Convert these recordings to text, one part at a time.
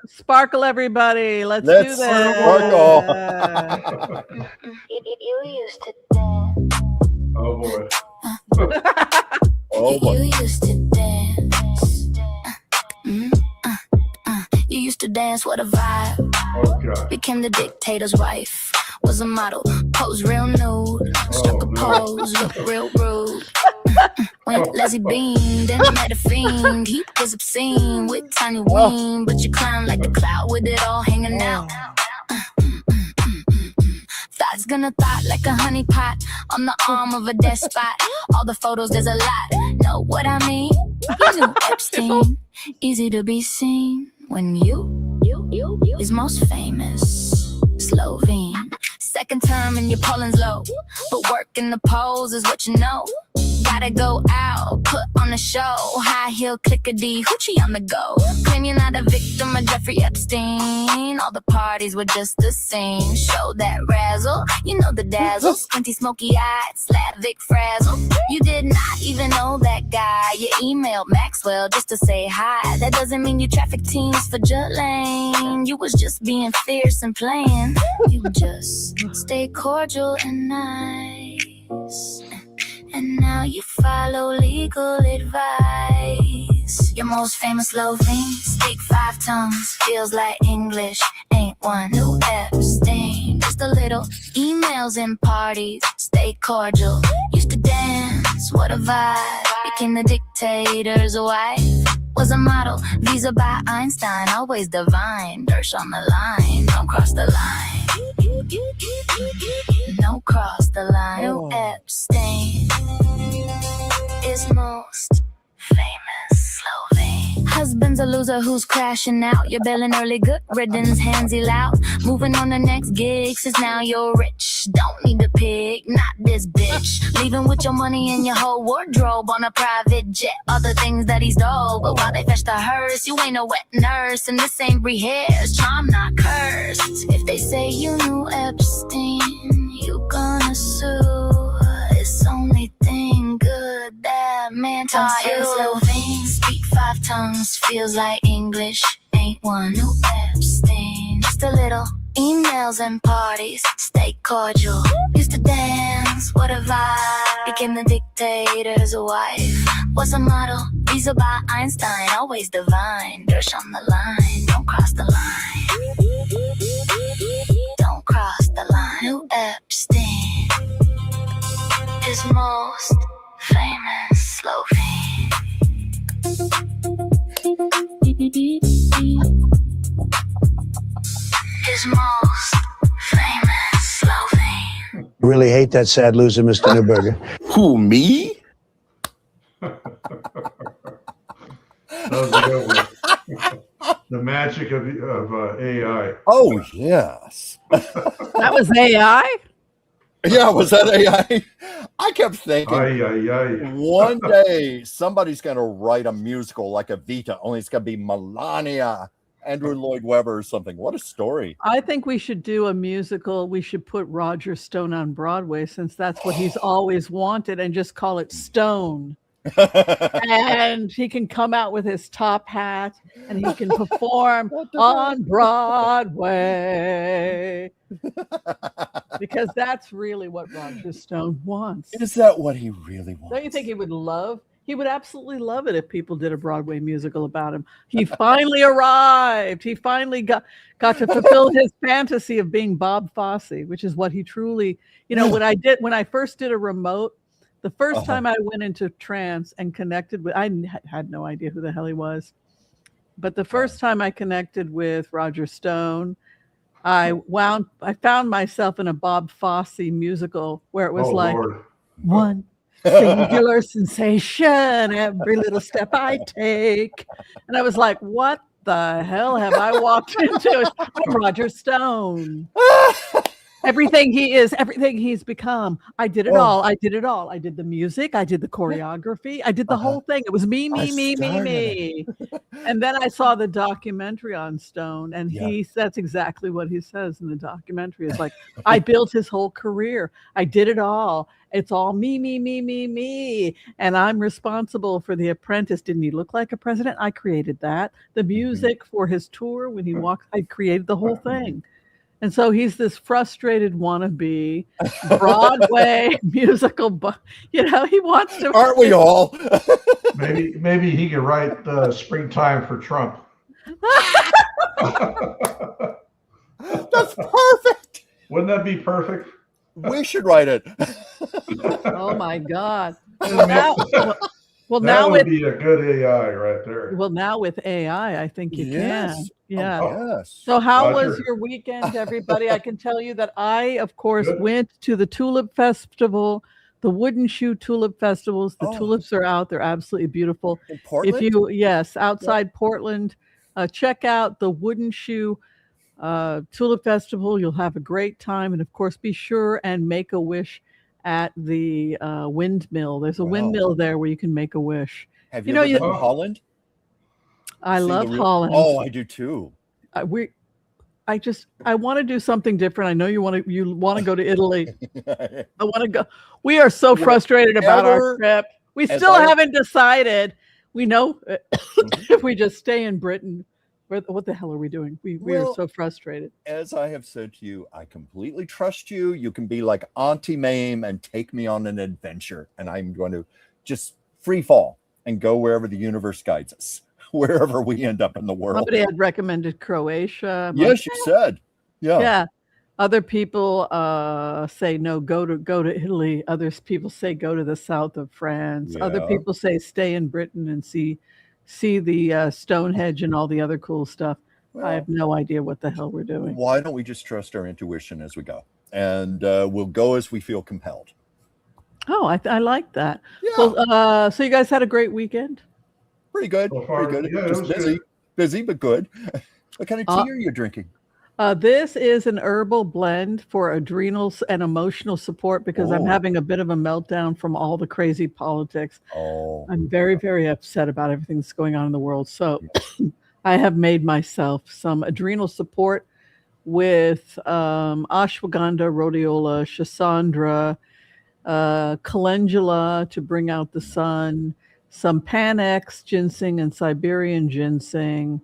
Sparkle, everybody. Let's do Let's this. sparkle. You used to dance. Oh boy. Oh, boy. You used to dance. You used to dance with a vibe. Oh god. Became the dictator's wife. Was a model, pose real nude. Struck a no. pose, look real rude. Went lazy beam, then met a fiend. He was obscene with tiny ween, but you climb like the cloud with it all hanging out. Thought's gonna thought like a honey pot on the arm of a despot. All the photos, there's a lot. Know what I mean? You knew Epstein. Easy to be seen when you is most famous. Slovene. Second term and your Poland's low, but work in the pose is what you know. Gotta go out, put on a show. High heel, clickety, hoochie on the go. Claim you're not a victim of Jeffrey Epstein. All the parties were just the same. Show that razzle, you know the dazzle. Squinty, smoky-eyed, Slavic frazzle. You did not even know that guy. You emailed Maxwell just to say hi. That doesn't mean you traffic teams for Jolene. You was just being fierce and playing. You just stay cordial and nice. And now you follow legal advice. Your most famous Slovene, speak 5 tongues, feels like English, ain't one. New Epstein, just a little. Emails and parties, stay cordial. Used to dance, what a vibe. Became the dictator's wife. Was a model, visa by Einstein, always divine. Dersh on the line, don't cross the line. Don't cross the line. New Epstein is most famous Slovene. Husband's a loser who's crashing out. You're bailing early, good riddance, handsy loud. Moving on the next gig, since now you're rich. Don't need to pick, not this bitch. Leaving with your money and your whole wardrobe on a private jet. All the things that he stole, but while they fetch the hearse, you ain't a wet nurse, and this ain't rehearsed. Charm not cursed. If they say you knew Epstein, you gonna sue. It's only thing good that man taught you. Slovene, speak 5 tongues, feels like English, ain't one. New Epstein, just a little. Emails and parties, stay cordial. Used to dance, what a vibe. Became the dictator's wife. Was a model, visa by Einstein, always divine. Dersh on the line, don't cross the line. Don't cross the line. New Epstein is most famous Slovene. Is most famous Slovene. Really hate that sad loser, Mr. Newberger. Who, me? That was a good one. The magic of AI. Oh, yes. That was AI? Yeah, was that AI? I kept thinking, Ay. one day somebody's going to write a musical like Evita, only it's going to be Melania, Andrew Lloyd Webber or something. What a story. I think we should do a musical. We should put Roger Stone on Broadway, since that's what he's always wanted, and just call it Stone. And he can come out with his top hat and he can perform on Broadway, because that's really what Roger Stone wants. Is that what he really wants? Don't you think he would love? He would absolutely love it if people did a Broadway musical about him. He finally arrived. He finally got to fulfill his fantasy of being Bob Fosse, which is what he truly, when I first did a remote, the first time I went into trance and connected with, I had no idea who the hell he was. But the first time I connected with Roger Stone, I found myself in a Bob Fosse musical where it was one singular sensation every little step I take. And I was like, what the hell have I walked into? I'm Roger Stone. Everything he is, everything he's become. I did it Oh. all. I did it all. I did the music. I did the choreography. I did the whole thing. It was me, I me, me, me, started me. And then I saw the documentary on Stone, and Yeah. that's exactly what he says in the documentary. It's like, I built his whole career. I did it all. It's all me, me, me, me, me. And I'm responsible for The Apprentice. Didn't he look like a president? I created that. The music for his tour when he walked, I created the whole thing. And so he's this frustrated wannabe Broadway musical, he wants to. Aren't we all? Maybe he could write Springtime for Trump. That's perfect. Wouldn't that be perfect? We should write it. Oh my God. That Now would with be a good AI right there. now with AI, I think you Yes. can. Yeah. Oh, yes. So how was Roger. your weekend, everybody? I can tell you that I, of course, Good. went to the Tulip Festival, the Wooden Shoe Tulip Festivals. The Oh. tulips are out. They're absolutely beautiful. In Portland? Yes, outside Portland, check out the Wooden Shoe Tulip Festival. You'll have a great time. And of course, be sure and make a wish at the windmill. There's a Wow. windmill there where you can make a wish. Have you you know, ever you- been to Holland? I Seen the love real- Holland. Oh, I do too. I want to do something different. I know you want to go to Italy. I want to go. We are so frustrated about our Whatever, trip. We as still I- haven't decided. We know if we just stay in Britain, what the hell are we doing? We are Well, so frustrated. As I have said to you, I completely trust you. You can be like Auntie Mame and take me on an adventure, and I'm going to just free fall and go wherever the universe guides us, wherever we end up in the world. Somebody had recommended Croatia. I'm Yes, you said. Yeah. yeah. Other people say no, go to Italy. Other people say go to the south of France. Other Yeah. people say stay in Britain and see the Stonehenge and all the other cool stuff. Well, I have no idea what the hell we're doing. why don't we just trust our intuition as we go, and we'll go as we feel compelled. Oh, I like that. Yeah, So you guys had a great weekend? pretty good. So far, Pretty good. yeah, it Just was busy, busy but good. What kind of tea are you drinking? This is an herbal blend for adrenals and emotional support because I'm Oh. having a bit of a meltdown from all the crazy politics. Oh, I'm very, very upset about everything that's going on in the world. So I have made myself some adrenal support with ashwagandha, rhodiola, schisandra, calendula to bring out the sun, some Panax ginseng and Siberian ginseng,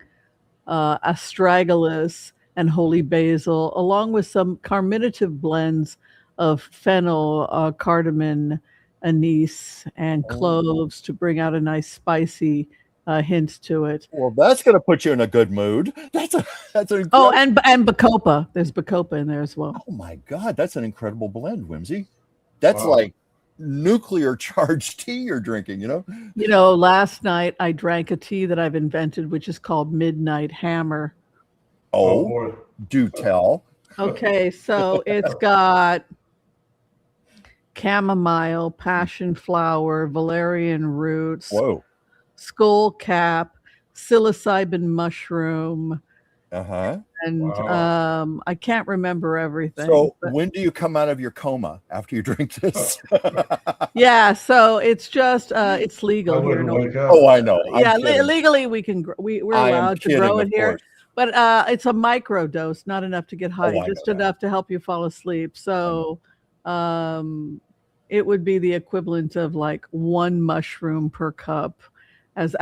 astragalus, and holy basil, along with some carminative blends of fennel, cardamom, anise, and cloves to bring out a nice spicy hint to it. well, that's going to put you in a good mood. That's an Oh, incredible, and bacopa. There's bacopa in there as well. oh my God, that's an incredible blend, Whimsy. That's Wow. like nuclear charged tea you're drinking. You know, last night I drank a tea that I've invented, which is called Midnight Hammer. Oh, Oh, boy. do tell. Okay, so it's got chamomile, passion flower, valerian roots, Whoa. skull cap, psilocybin mushroom, Uh-huh. and Wow. I can't remember everything. So but- when do you come out of your coma after you drink this? yeah, so it's just it's I legal here. wouldn't in wake up. Oh, I know. I'm Yeah, kidding. legally we can we're I am allowed to kidding, grow of it here, course. but it's a micro dose, not enough to get high, I know just that. enough to help you fall asleep. So it would be the equivalent of like one mushroom per cup, as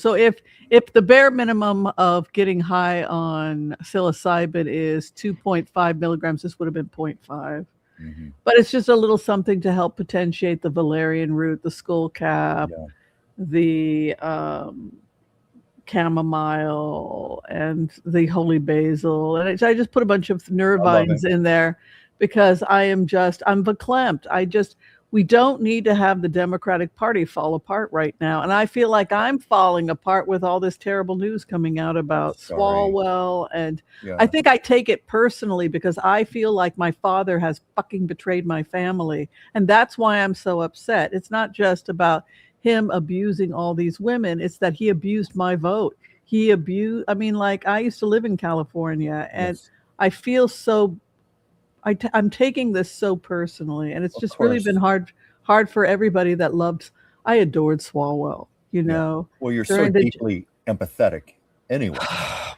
so if the bare minimum of getting high on psilocybin is 2.5 milligrams, this would have been 0.5. Mhm. But it's just a little something to help potentiate the valerian root, the skull cap, Yeah. the chamomile, and the holy basil. And I just put a bunch of nervines in there because I'm verklempt. We don't need to have the Democratic Party fall apart right now. And I feel like I'm falling apart with all this terrible news coming out about Sorry. Swalwell. And Yeah. I think I take it personally because I feel like my father has fucking betrayed my family. And that's why I'm so upset. It's not just about him abusing all these women. It's that he abused my vote. I used to live in California, and Yes. I feel so I'm taking this so personally, and it's Of just really course. been hard for everybody that loved. I adored Swalwell, you Yeah. know, Well, you're so during the deeply empathetic anyway.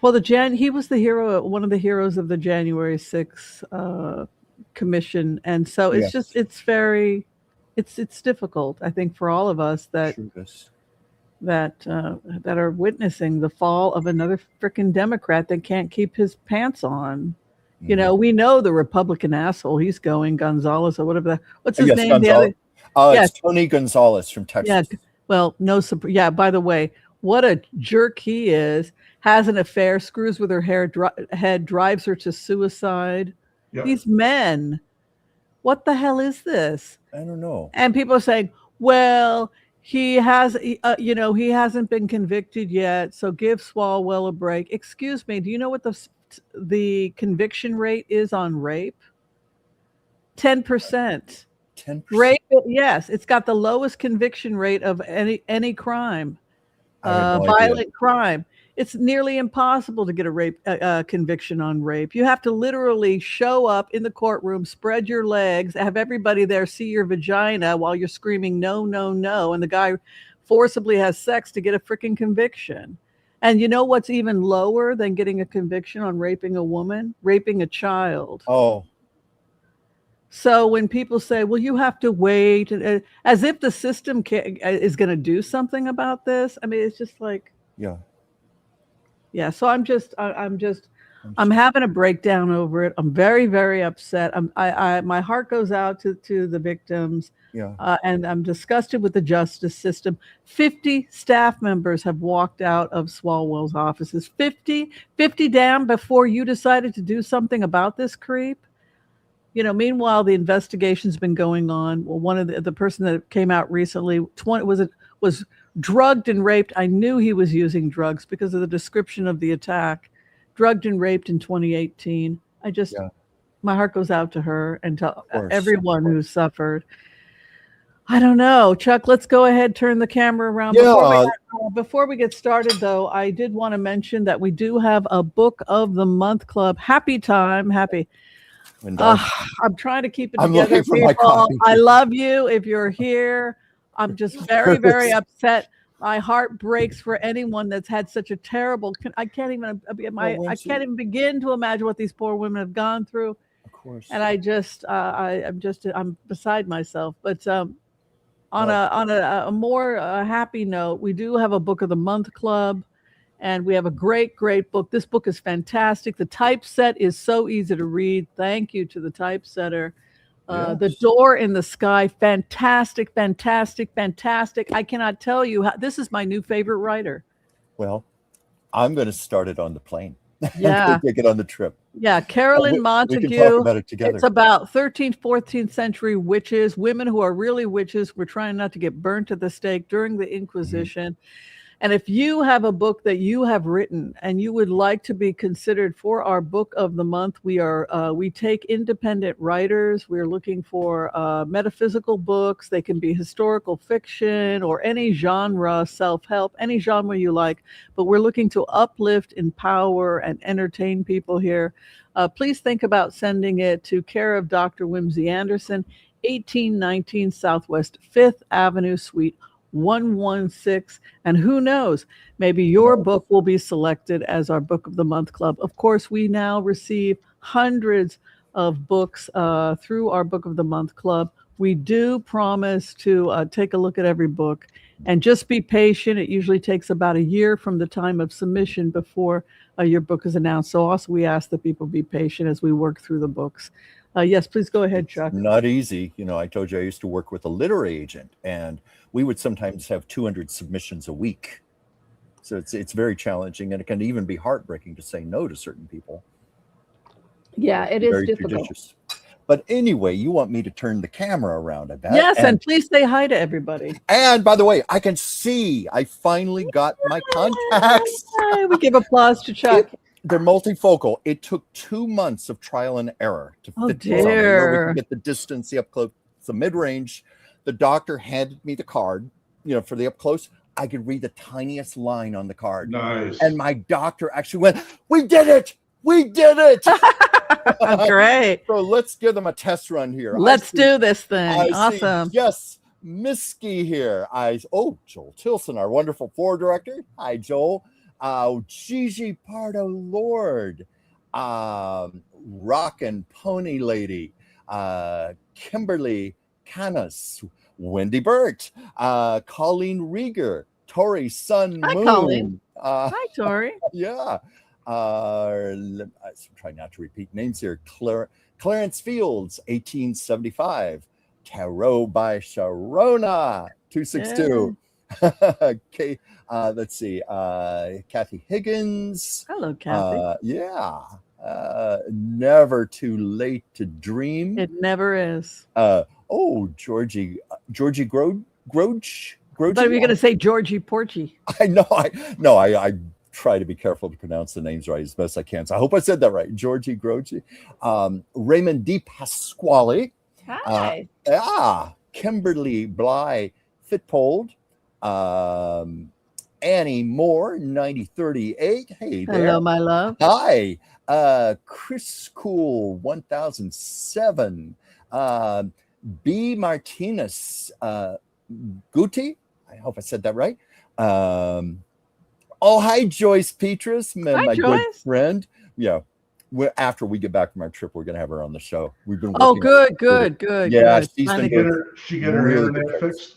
well, he was the hero, one of the heroes of the January 6th commission, and so it's just Yes. it's difficult, I think, for all of us that Sure is. that are witnessing the fall of another frickin' Democrat that can't keep his pants on. You know, we know the Republican asshole. He's going Gonzalez or whatever. What's his Yes, name? The Gonzalez. other, yeah, It's Tony Gonzalez from yeah. Texas. Well, no, yeah. By the way, what a jerk he is. Has an affair, screws with her head, drives her to suicide. Yep. These men. What the hell is this? I don't know. And people are saying, well, he hasn't been convicted yet, so give Swalwell a break. Excuse me, do you know what the conviction rate is on rape? 10%. 10%. Rape, yes, it's got the lowest conviction rate of any crime, I had no idea. violent crime. It's nearly impossible to get a rape conviction on rape. You have to literally show up in the courtroom, spread your legs, have everybody there see your vagina while you're screaming, no, no, no. And the guy forcibly has sex to get a freaking conviction. And you know what's even lower than getting a conviction on raping a woman? Raping a child. Oh, So when people say, well, you have to wait, as if the system is going to do something about this. I mean, it's just like, yeah. yeah, so I'm having a breakdown over it. I'm very, very upset. My heart goes out to the victims. Yeah. And I'm disgusted with the justice system. 50 staff members have walked out of Swalwell's offices. 50 damn before you decided to do something about this creep. You know, meanwhile, the investigation's been going on. Well, one of the person that came out recently, was drugged and raped. I knew he was using drugs because of the description of the attack. Drugged and raped in 2018. My heart goes out to her and to everyone who suffered. I don't know, Chuck. Let's go ahead, turn the camera around. Yeah. Before we get started, though, I did want to mention that we do have a Book of the Month Club. Happy. I'm trying to keep it I'm together, looking for my people. copy. I love you. If you're here, I'm just very, very upset. My heart breaks for anyone that's had such a terrible. I can't even begin to imagine what these poor women have gone through. Of course. And I'm beside myself. But on a more happy note, we do have a Book of the Month Club. And we have a great, great book. This book is fantastic. The typeset is so easy to read. Thank you to the typesetter. Yes. The Door in the Sky, fantastic, fantastic, fantastic. I cannot tell you how. This is my new favorite writer. Well, I'm going to start it on the plane. Yeah. Take it on the trip. Yeah, Carolyn Montague. We can talk about it together. It's about 13th, 14th century witches, women who are really witches. We're trying not to get burnt at the stake during the Inquisition. And if you have a book that you have written and you would like to be considered for our Book of the Month, we take independent writers. We're looking for metaphysical books. They can be historical fiction or any genre, self-help, any genre you like. But we're looking to uplift, empower, and entertain people here. Please think about sending it to care of Dr. Whimsy Anderson, 1819 Southwest 5th Avenue, Suite 116, and who knows, maybe your book will be selected as our Book of the Month Club. Of course, we now receive hundreds of books through our Book of the Month Club. We do promise to take a look at every book and just be patient. It usually takes about a year from the time of submission before your book is announced. So also we ask that people be patient as we work through the books. Yes, please go ahead, Chuck. Not easy. You know, I told you I used to work with a literary agent, and we would sometimes have 200 submissions a week. So it's very challenging, and it can even be heartbreaking to say no to certain people. Yeah, it is very difficult. Judicious. But anyway, you want me to turn the camera around, I bet. Yes, and please say hi to everybody. And by the way, I can see. I finally got my contacts. We give applause to Chuck. They're multifocal. It took 2 months of trial and error to fit these on. Dear. We can get the distance, the up close, the mid range. The doctor handed me the card, for the up close. I could read the tiniest line on the card. Nice. And my doctor actually went, "We did it! We did it. Great. So let's give them a test run here. Let's do this thing. I Awesome. see Jess Miskey here. Joel Tilson, our wonderful floor director. Hi, Joel. Gigi Pardo Lord. Rock and Pony Lady. Kimberly Canas. Wendy Burt. Colleen Rieger. Tori Sun Hi, Moon. Colleen. Hi, Tori. Yeah. I'm trying not to repeat names here. Clarence Fields, 1875. Tarot by Sharona, 262. Yeah. Okay, let's see. Kathy Higgins. Hello, Kathy. Never Too Late to Dream. It never is. Georgie Groge. I thought you were going to say Georgie Porgy. I know. I try to be careful to pronounce the names right as best I can. So I hope I said that right. Georgie Groge. Raymond D. Pasquale. Hi. Kimberly Bly Fitpold. Annie Moore, 9038. Hey there. Hello, my love. Hi. Chris Cool, 1007. B. Martinez Guti. I hope I said that right. Hi, Joyce Petrus, my good friend. Yeah. After we get back from our trip, we're going to have her on the show. We've been good. Yeah, good. She get her internet fixed.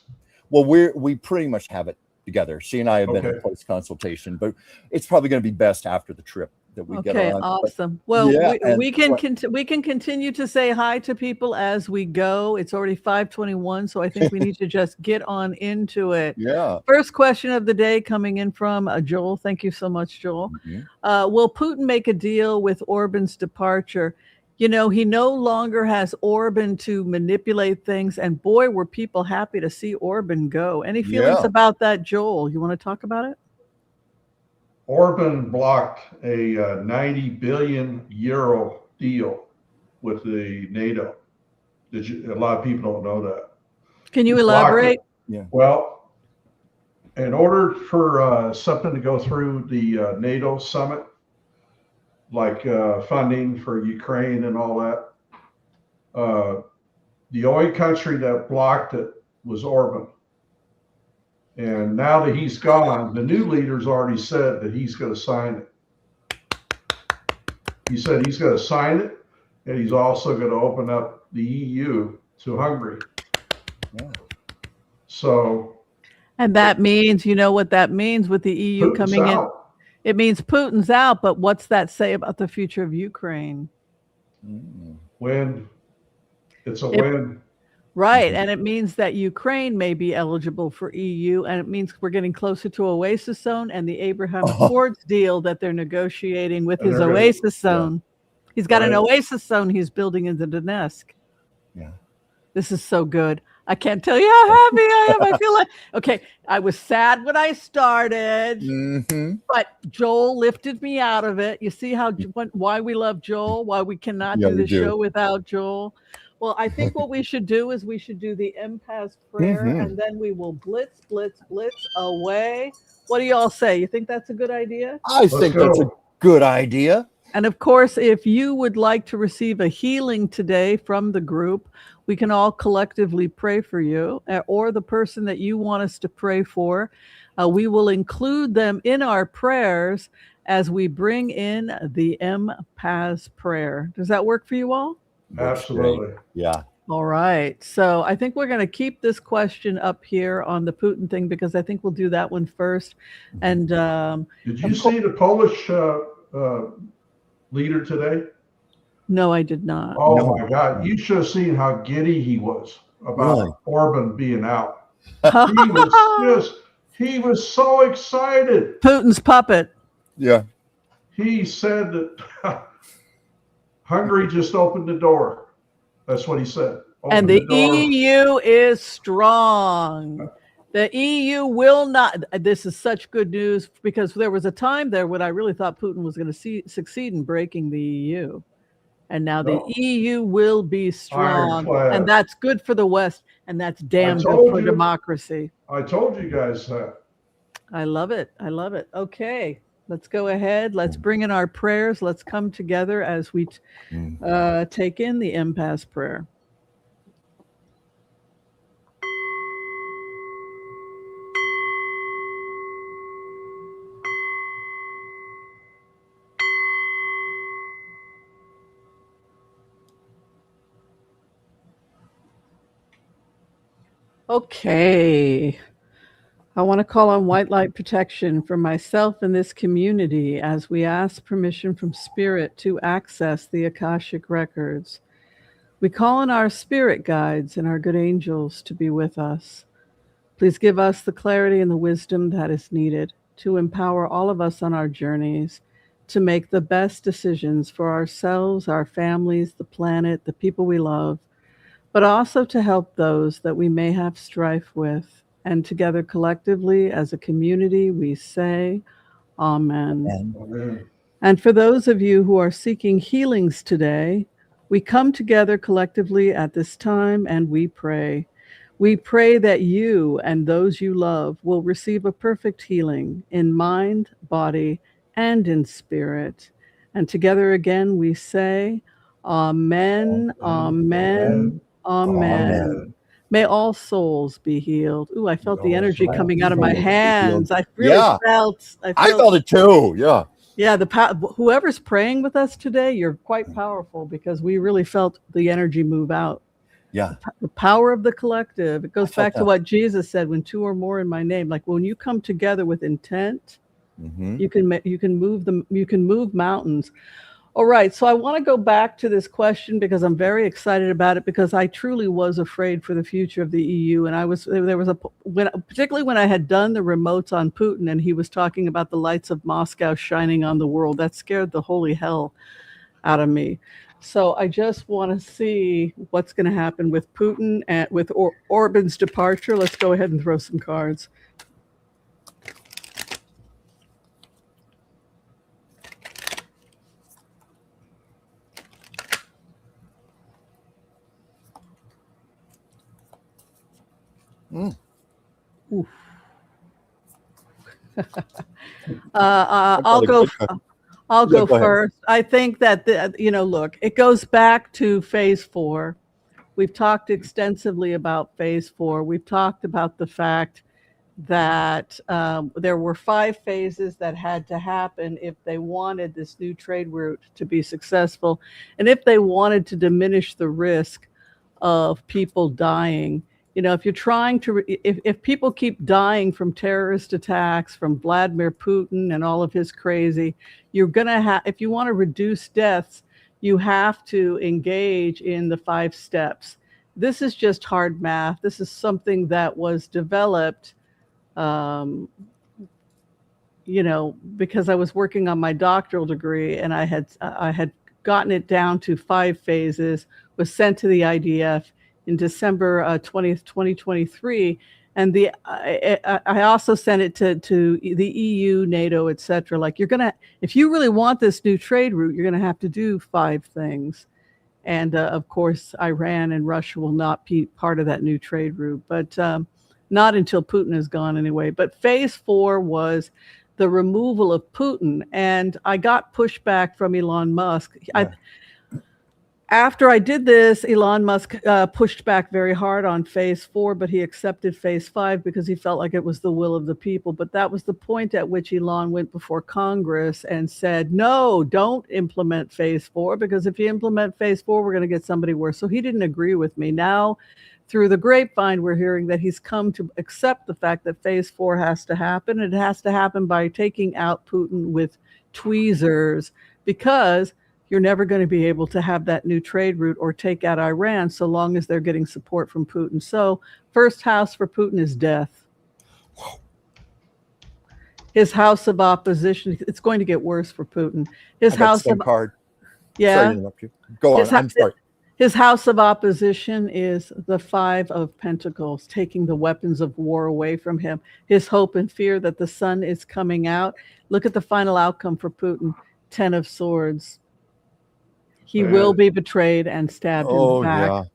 Well, we pretty much have it together. She and I have been in close consultation, but it's probably going to be best after the trip that we get on. Awesome. We can continue to say hi to people as we go. It's already 5:21, so I think we need to just get on into it. Yeah. First question of the day coming in from Joel. Thank you so much, Joel. Mm-hmm. Will Putin make a deal with Orban's departure? He no longer has Orban to manipulate things, and boy, were people happy to see Orban go. Any feelings about that, Joel? You want to talk about it? Orban blocked a 90 billion euro deal with the NATO. A lot of people don't know that. Can you elaborate? Yeah. Well, in order for something to go through the NATO summit, like funding for Ukraine and all that, the only country that blocked it was Orban. And now that he's gone, the new leader's already said that he's going to sign it. He said he's going to sign it, and he's also going to open up the EU to Hungary. Yeah. So. And that means, you know what that means with the EU Putin's coming out. in? It means Putin's out, but what's that say about the future of Ukraine? Win. It's a win. Right. And it means that Ukraine may be eligible for EU, and it means we're getting closer to Oasis Zone and the Abraham Accords deal that they're negotiating with his Oasis Zone. Yeah. He's got an Oasis Zone he's building in the Donetsk. Yeah. This is so good. I can't tell you how happy I am. I feel like, okay, I was sad when I started, but Joel lifted me out of it. You see why we love Joel, why we cannot do the show without Joel. Well, I think what we should do is we should do the empath prayer, and then we will blitz away. What do y'all say? You think that's a good idea? I think that's a good idea. And of course, if you would like to receive a healing today from the group, we can all collectively pray for you or the person that you want us to pray for. We will include them in our prayers as we bring in the empath prayer. Does that work for you all? Absolutely. Yeah. All right. So I think we're going to keep this question up here on the Putin thing because I think we'll do that one first. And did you see the Polish leader today? No, I did not. Oh my God. You should have seen how giddy he was about Orban being out. He was so excited. Putin's puppet. Yeah. He said that Hungary just opened the door. That's what he said. And the EU is strong. The EU will not. This is such good news because there was a time there when I really thought Putin was going to succeed in breaking the EU. And now the EU will be strong. And that's good for the West. And that's damn good for democracy. I told you guys that. I love it. I love it. Okay. let's go ahead. Let's bring in our prayers. Let's come together as we take in the impasse prayer. Okay. I want to call on white light protection for myself and this community as we ask permission from Spirit to access the Akashic records. We call on our spirit guides and our good angels to be with us. Please give us the clarity and the wisdom that is needed to empower all of us on our journeys to make the best decisions for ourselves, our families, the planet, the people we love, but also to help those that we may have strife with. And together collectively as a community, we say, Amen. Amen. And for those of you who are seeking healings today, we come together collectively at this time and we pray. We pray that you and those you love will receive a perfect healing in mind, body, and in spirit. And together again we say, Amen, Amen, Amen. May all souls be healed. Ooh, I felt the energy coming out of my hands. I really felt. I felt it too. Yeah. Yeah, whoever's praying with us today, you're quite powerful because we really felt the energy move out. Yeah. The power of the collective. It goes back to what Jesus said, when two or more in my name, like when you come together with intent, you can move mountains. All right, so I want to go back to this question because I'm very excited about it, because I truly was afraid for the future of the EU, and particularly when I had done the remotes on Putin and he was talking about the lights of Moscow shining on the world, that scared the holy hell out of me. So I just want to see what's going to happen with Putin and with Orban's departure. Let's go ahead and throw some cards. I'll go first. I think that look, it goes back to phase 4. We've talked extensively about phase 4. We've talked about the fact that there were 5 phases that had to happen if they wanted this new trade route to be successful, and if they wanted to diminish the risk of people dying. If you're trying to, if people keep dying from terrorist attacks, from Vladimir Putin and all of his crazy, you're going to have, if you want to reduce deaths, you have to engage in the 5 steps. This is just hard math. This is something that was developed, because I was working on my doctoral degree and I had gotten it down to 5 phases, was sent to the IDF in December 20th, 2023. And I also sent it to the EU, NATO, et cetera. Like, if you really want this new trade route, you're going to have to do 5 things. And of course, Iran and Russia will not be part of that new trade route, but not until Putin is gone anyway. But phase 4 was the removal of Putin. And I got pushback from Elon Musk. Yeah. After I did this, Elon Musk pushed back very hard on phase 4, but he accepted phase 5 because he felt like it was the will of the people. But that was the point at which Elon went before Congress and said, no, don't implement phase 4, because if you implement phase 4, we're going to get somebody worse. So he didn't agree with me. Now, through the grapevine, we're hearing that he's come to accept the fact that phase 4 has to happen. It has to happen by taking out Putin with tweezers, because you're never going to be able to have that new trade route or take out Iran so long as they're getting support from Putin. So first house for Putin is death. His house of opposition, it's going to get worse for Putin. His house of card. Yeah. Sorry to interrupt you. Go on. I'm sorry. His house of opposition is the 5 of Pentacles, taking the weapons of war away from him. His hope and fear that the sun is coming out. Look at the final outcome for Putin. 10 of Swords. He will be betrayed and stabbed in the back.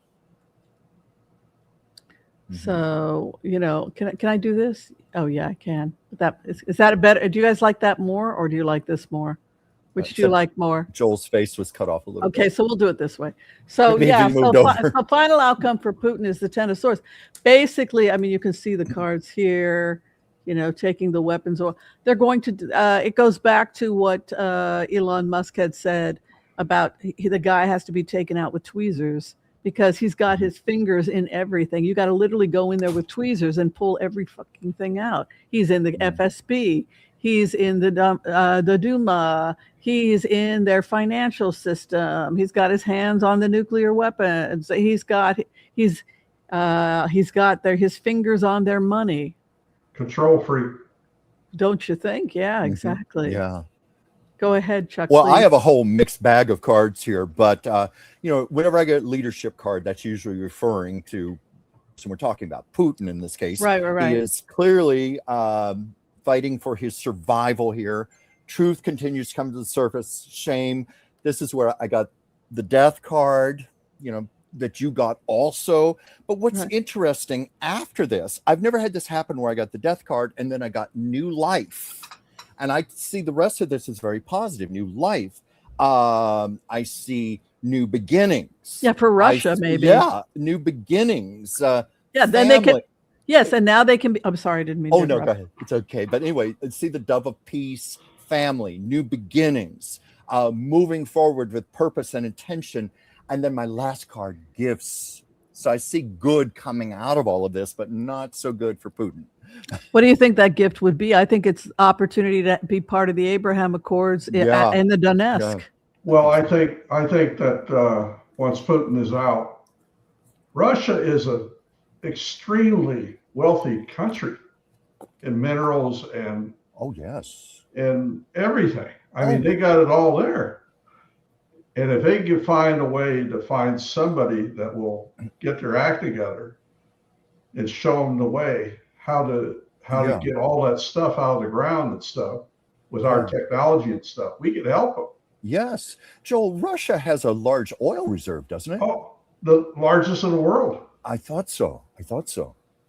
So, can I do this? Oh yeah, I can. Is that a better? Do you guys like that more, or do you like this more? Which do you Except like more? Joel's face was cut off a little Okay, bit. so we'll do it this way. So Maybe yeah, he moved over. so final outcome for Putin is the Ten of Swords. Basically, I mean, you can see the cards here. Taking the weapons, or they're going to. It goes back to what Elon Musk had said about the guy has to be taken out with tweezers because he's got his fingers in everything. You got to literally go in there with tweezers and pull every fucking thing out. He's in the FSB. He's in the Duma. He's in their financial system. He's got his hands on the nuclear weapons. He's got his fingers on their money. Control freak. Don't you think? Yeah, exactly. Yeah. Go ahead, Chuck. Well, please. I have a whole mixed bag of cards here, but whenever I get a leadership card, that's usually referring to. So we're talking about Putin in this case. Right. He is clearly fighting for his survival here. Truth continues to come to the surface. Shame. This is where I got the death card, that you got also. But what's interesting after this, I've never had this happen where I got the death card and then I got new life. And I see the rest of this is very positive. New life. I see new beginnings. Yeah, for Russia, maybe. Yeah, new beginnings. Then family. they can. Yes, and now they can be. I'm sorry, I didn't mean to interrupt. Go ahead. It's okay. But anyway, see the dove of peace, family, new beginnings, moving forward with purpose and intention. And then my last card, gifts. So I see good coming out of all of this, but not so good for Putin. What do you think that gift would be? I think it's opportunity to be part of the Abraham Accords in the Donetsk. Yeah. Well, I think that once Putin is out, Russia is an extremely wealthy country in minerals and and everything. I mean, they got it all there. And if they can find a way to find somebody that will get their act together and show them the way how to get all that stuff out of the ground and stuff with our technology and stuff, we could help them. Yes. Joel, Russia has a large oil reserve, doesn't it? Oh, the largest in the world. I thought so.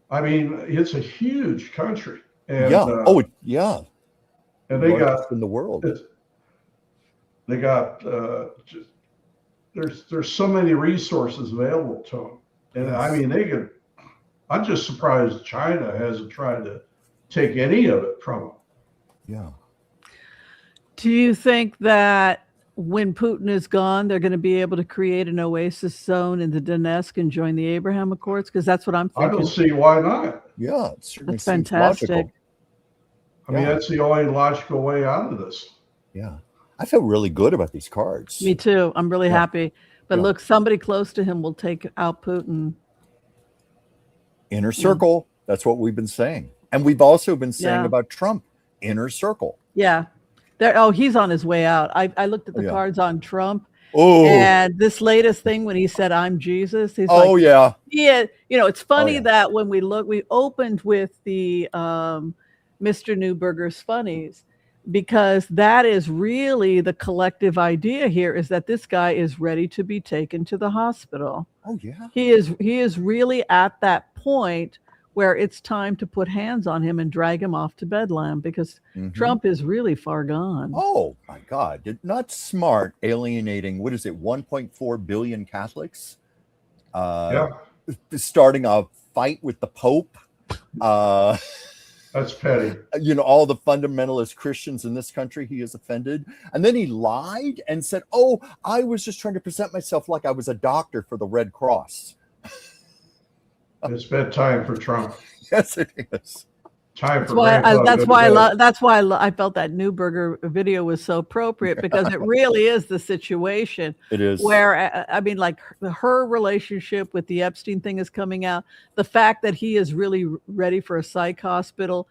I mean, it's a huge country. And, and they got in the world. They got there's so many resources available to them, and I mean they could. I'm just surprised China hasn't tried to take any of it from them. Yeah. Do you think that when Putin is gone, they're going to be able to create an oasis zone in the Donetsk and join the Abraham Accords? Because that's what I'm thinking. I don't see why not. Yeah, it certainly that's seems fantastic. logical. I mean, that's the only logical way out of this. Yeah. I feel really good about these cards. Me too. I'm really happy. But look, somebody close to him will take out Putin. Inner circle. That's what we've been saying. And we've also been saying about Trump. Inner circle. Yeah. He's on his way out. I looked at the cards on Trump. Oh. And this latest thing when he said, "I'm Jesus." He's it's funny that when we opened with the Mr. Newberger's funnies, because that is really the collective idea here, is that this guy is ready to be taken to the hospital. Oh yeah. He is really at that point where it's time to put hands on him and drag him off to Bedlam, because Trump is really far gone. Oh my God. Not smart alienating, 1.4 billion Catholics? Starting a fight with the Pope. That's petty. All the fundamentalist Christians in this country he has offended. And then he lied and said, "Oh, I was just trying to present myself like I was a doctor for the Red Cross." It's bedtime for Trump. Yes, it is. Time for that's why I felt that Newberger video was so appropriate, because it really is the situation. It is. Where, I mean, like her relationship with the Epstein thing is coming out. The fact that he is really ready for a psych hospital,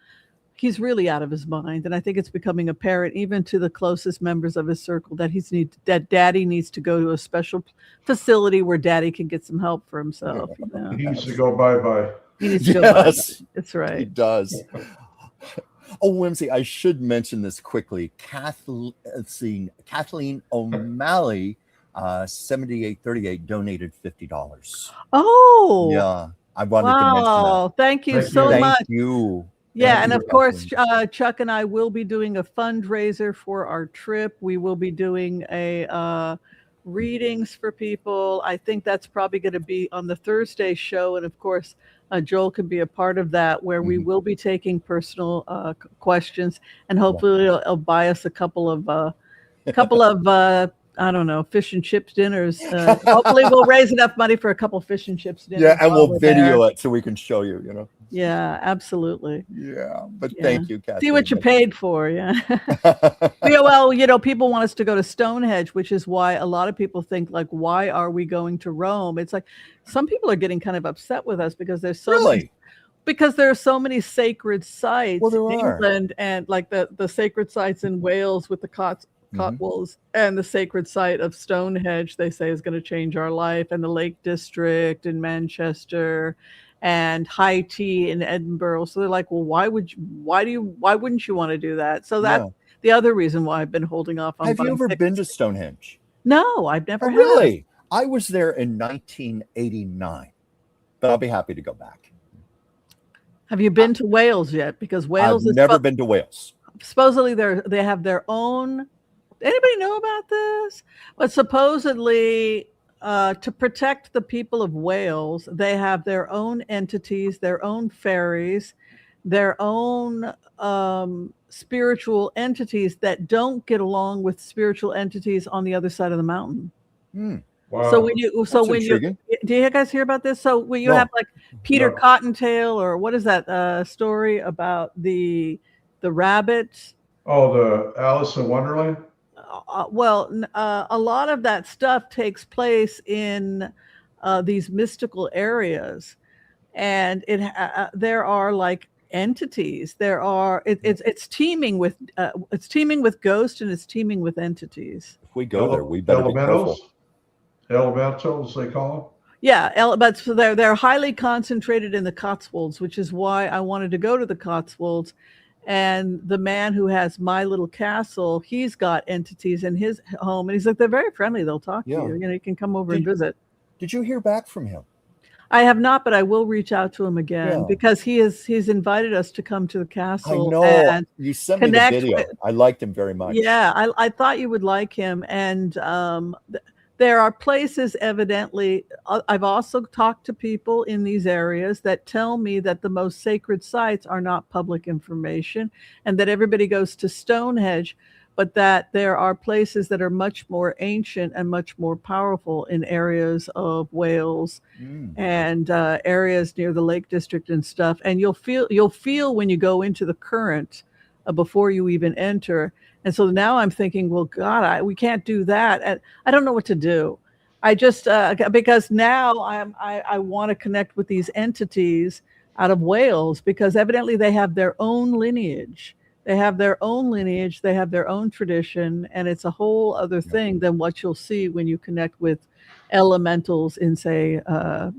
he's really out of his mind. And I think it's becoming apparent even to the closest members of his circle that Daddy needs to go to a special facility where Daddy can get some help for himself. He needs to go bye-bye. He needs to go bye-bye. That's right. He does. Oh, Whimsy, I should mention this quickly. Kathleen O'Malley, 7838, donated $50. Oh. Yeah. I wanted to mention that. Wow, thank you Thank so you. Thank much. you. Yeah, Thank and you, of course, Catherine. Chuck and I will be doing a fundraiser for our trip. We will be doing a readings for people. I think that's probably going to be on the Thursday show, and of course, Joel can be a part of that, where we Mhm. will be taking personal questions, and hopefully, it'll buy us a couple of I don't know, fish and chips dinners. Hopefully, we'll raise enough money for a couple fish and chips dinners. Yeah, and while we'll we're there. video it so we can show you, you know. Yeah, absolutely. Yeah, but Yeah. thank you, Catherine. See what you paid for, yeah. Yeah, well, people want us to go to Stonehenge, which is why a lot of people think, like, why are we going to Rome? It's like some people are getting kind of upset with us because there's so Really? because there are so many sacred sites Well, there in are. England, and like the sacred sites in Wales with the Cotswolds, and the sacred site of Stonehenge, they say, is going to change our life, and the Lake District in Manchester, and High Tea in Edinburgh. So they're like, well, why wouldn't you want to do that? So that's Yeah. the other reason why I've been holding off on Have you buying ever been to tickets. Stonehenge? No, I've never Oh, have. really? I was there in 1989, but I'll be happy to go back. Have you been to Wales yet? Because Wales I've is never been to Wales. supposedly they have their own. Anybody know about this? But supposedly, to protect the people of Wales, they have their own entities, their own fairies, their own spiritual entities that don't get along with spiritual entities on the other side of the mountain. Hmm. Wow. So when you intriguing. do you guys hear about this? So when you No. have like Peter No. Cottontail, or what is that story about the rabbit? Oh, the Alice in Wonderland? A lot of that stuff takes place in these mystical areas, and there are like entities. There are it's teeming with ghosts, and it's teeming with entities. If we go there, we better be careful. Elementals, they call them. Yeah, but so they're highly concentrated in the Cotswolds, which is why I wanted to go to the Cotswolds. And the man who has My Little Castle, he's got entities in his home, and he's like, they're very friendly. They'll talk to you. You can come over and visit. Did you hear back from him? I have not, but I will reach out to him again, because he's invited us to come to the castle. I know. And you sent me the video. I liked him very much. Yeah, I thought you would like him. And there are places, evidently. I've also talked to people in these areas that tell me that the most sacred sites are not public information, and that everybody goes to Stonehenge, but that there are places that are much more ancient and much more powerful in areas of Wales and areas near the Lake District and stuff. And you'll feel when you go into the current before you even enter. And so now I'm thinking, well, God, we can't do that. And I don't know what to do. I just because now I want to connect with these entities out of Wales, because evidently they have their own lineage. They have their own lineage. They have their own tradition, and it's a whole other thing than what you'll see when you connect with elementals in, say, the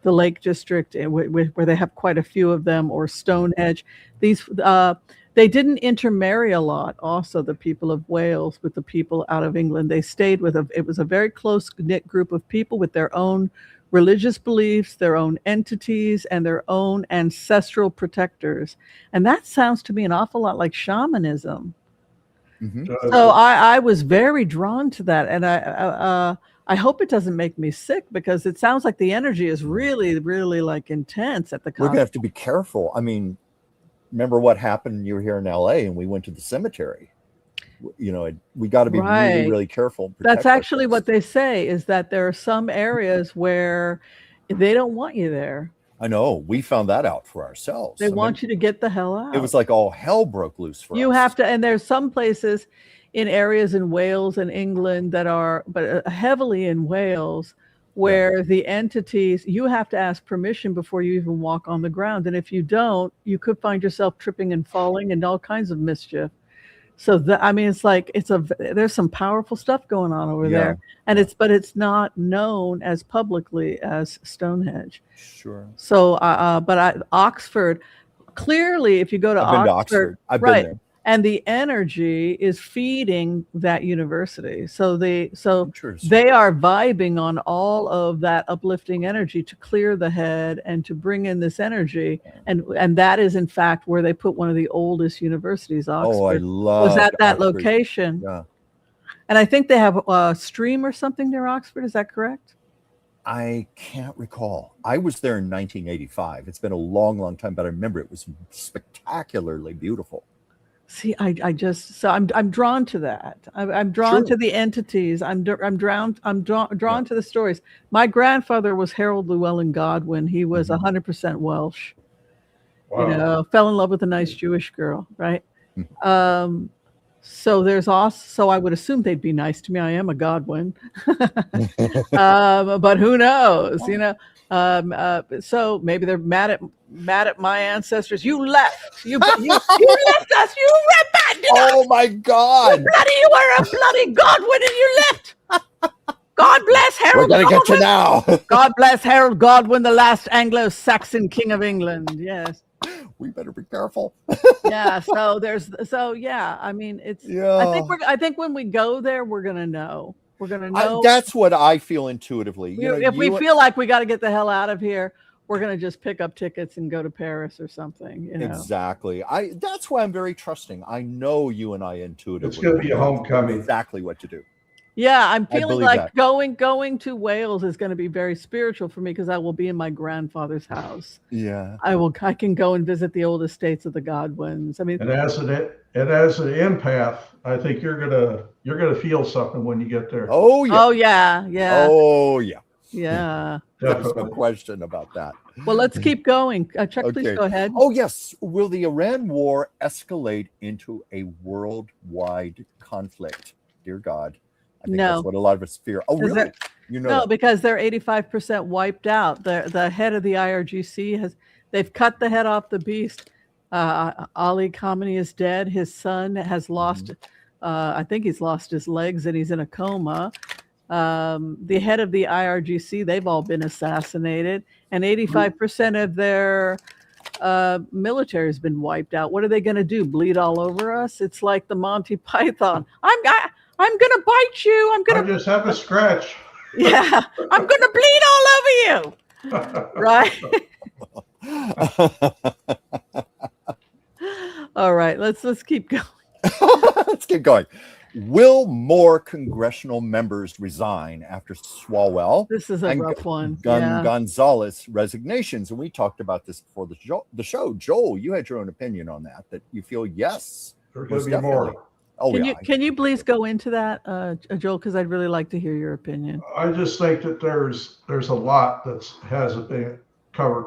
Lake District, where they have quite a few of them, or Stonehenge. These they didn't intermarry a lot. Also, the people of Wales with the people out of England, they stayed with it was a very close knit group of people with their own religious beliefs, their own entities, and their own ancestral protectors. And that sounds to me an awful lot like shamanism. So I was very drawn to that, and I hope it doesn't make me sick, because it sounds like the energy is really, really like intense at the We're gonna have to be careful. I mean, remember what happened? You were here in LA, and we went to the cemetery. We got to be really, really careful. That's actually what they say, is that there are some areas where they don't want you there. I know. We found that out for ourselves. They want you to get the hell out. It was like all hell broke loose for us. You have to, and there's some places in areas in Wales and England that are, but heavily in Wales, where the entities, you have to ask permission before you even walk on the ground. And if you don't, you could find yourself tripping and falling and all kinds of mischief. So it's like, there's some powerful stuff going on over there, and it's not known as publicly as Stonehenge. Sure. So, Oxford, clearly, if you go to Oxford, I've been there. and the energy is feeding that university. So they Interesting. are vibing on all of that uplifting energy to clear the head and to bring in this energy. And that is in fact where they put one of the oldest universities, Oxford. Oh, I love was at that Oxford. location. Yeah. And I think they have a stream or something near Oxford. Is that correct? I can't recall. I was there in 1985. It's been a long, long time, but I remember it was spectacularly beautiful. See, I'm drawn to that. I'm drawn to the entities. I'm drawn to the stories. My grandfather was Harold Llewellyn Godwin. He was 100% Welsh. Wow. You know, fell in love with a nice Jewish girl, right? So there's also, so I would assume they'd be nice to me. I am a Godwin, but who knows? You know. So maybe they're mad at my ancestors. You left. You left us. You abandoned us. Oh my God! You were a bloody Godwin, and you left. God bless Harold. We're gonna get you now. God bless Harold Godwin, the last Anglo-Saxon king of England. Yes. We better be careful. Yeah. So yeah. I mean, it's. Yeah. I think when we go there, we're gonna know. We're gonna know. That's what I feel intuitively. If we feel like we got to get the hell out of here, we're gonna just pick up tickets and go to Paris or something. You know? Exactly. That's why I'm very trusting. I know you and I intuitively. It's going to be a homecoming. Exactly what to do. Yeah, I'm feeling like that. going to Wales is going to be very spiritual for me because I will be in my grandfather's house. Yeah. I can go and visit the old estates of the Godwins. I mean, And as an empath, I think you're gonna feel something when you get there. Oh yeah. Oh yeah. Yeah. Oh yeah. Yeah. There's no question about that. Well, let's keep going. Chuck, Okay. please go ahead. Oh yes. Will the Iran war escalate into a worldwide conflict? Dear God. I think No. that's what a lot of us fear. Oh, really? You know No, that. because they're 85% wiped out. The head of the IRGC they've cut the head off the beast. Ali Khamenei is dead. His son has lost, I think he's lost his legs and he's in a coma. The head of the IRGC, they've all been assassinated, and 85% of their military has been wiped out. What are they going to do? Bleed all over us? It's like the Monty Python. I'm going to bite you. I just have a scratch. Yeah, I'm going to bleed all over you. Right? All right, let's keep going. Let's keep going. Will more congressional members resign after Swalwell? This is a rough one. Gonzalez resignations, and we talked about this before the show. Joel, you had your own opinion on that you feel yes. There's going to be more. Oh, Can you please go into that, Joel? Because I'd really like to hear your opinion. I just think that there's a lot that hasn't been covered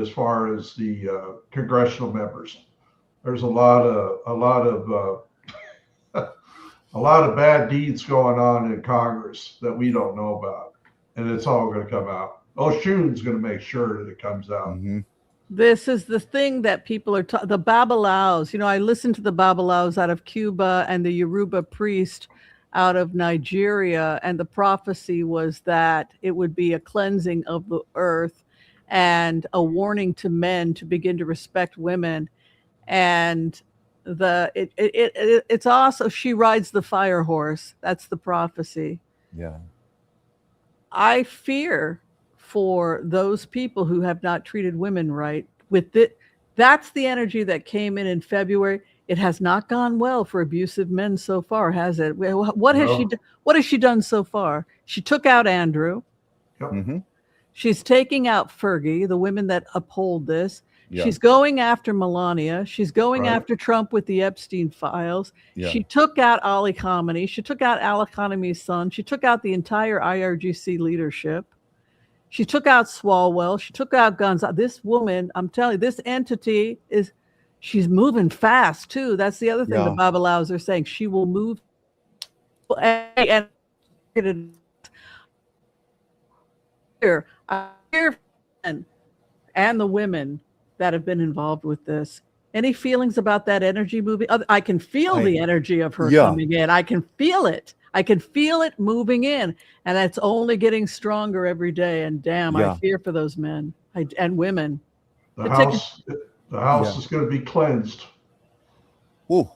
as far as the congressional members. There's a lot of bad deeds going on in Congress that we don't know about, and it's all going to come out. Oshun's going to make sure that it comes out. Mm-hmm. This is the thing that people are the Babalaos. You know, I listened to the Babalaos out of Cuba and the Yoruba priest out of Nigeria, and the prophecy was that it would be a cleansing of the earth and a warning to men to begin to respect women. And it's also, she rides the fire horse. That's the prophecy. Yeah. I fear for those people who have not treated women right with it. That's the energy that came in February. It has not gone well for abusive men so far, has it? What has she done so far? She took out Andrew. Yep. Mm-hmm. She's taking out Fergie, the women that uphold this. Yeah. She's going after Melania. She's going after Trump with the Epstein files. Yeah. She took out Ali Khamenei. She took out Ali Khamenei's son. She took out the entire IRGC leadership. She took out Swalwell. She took out Gonzalez. This woman, I'm telling you, this entity she's moving fast too. That's the other thing the Babalaos are saying. She will move. And the women that have been involved with this. Any feelings about that energy moving? I can feel the energy of her coming in. I can feel it. I can feel it moving in, and it's only getting stronger every day. And damn, I fear for those men and women. The house is going to be cleansed. Ooh,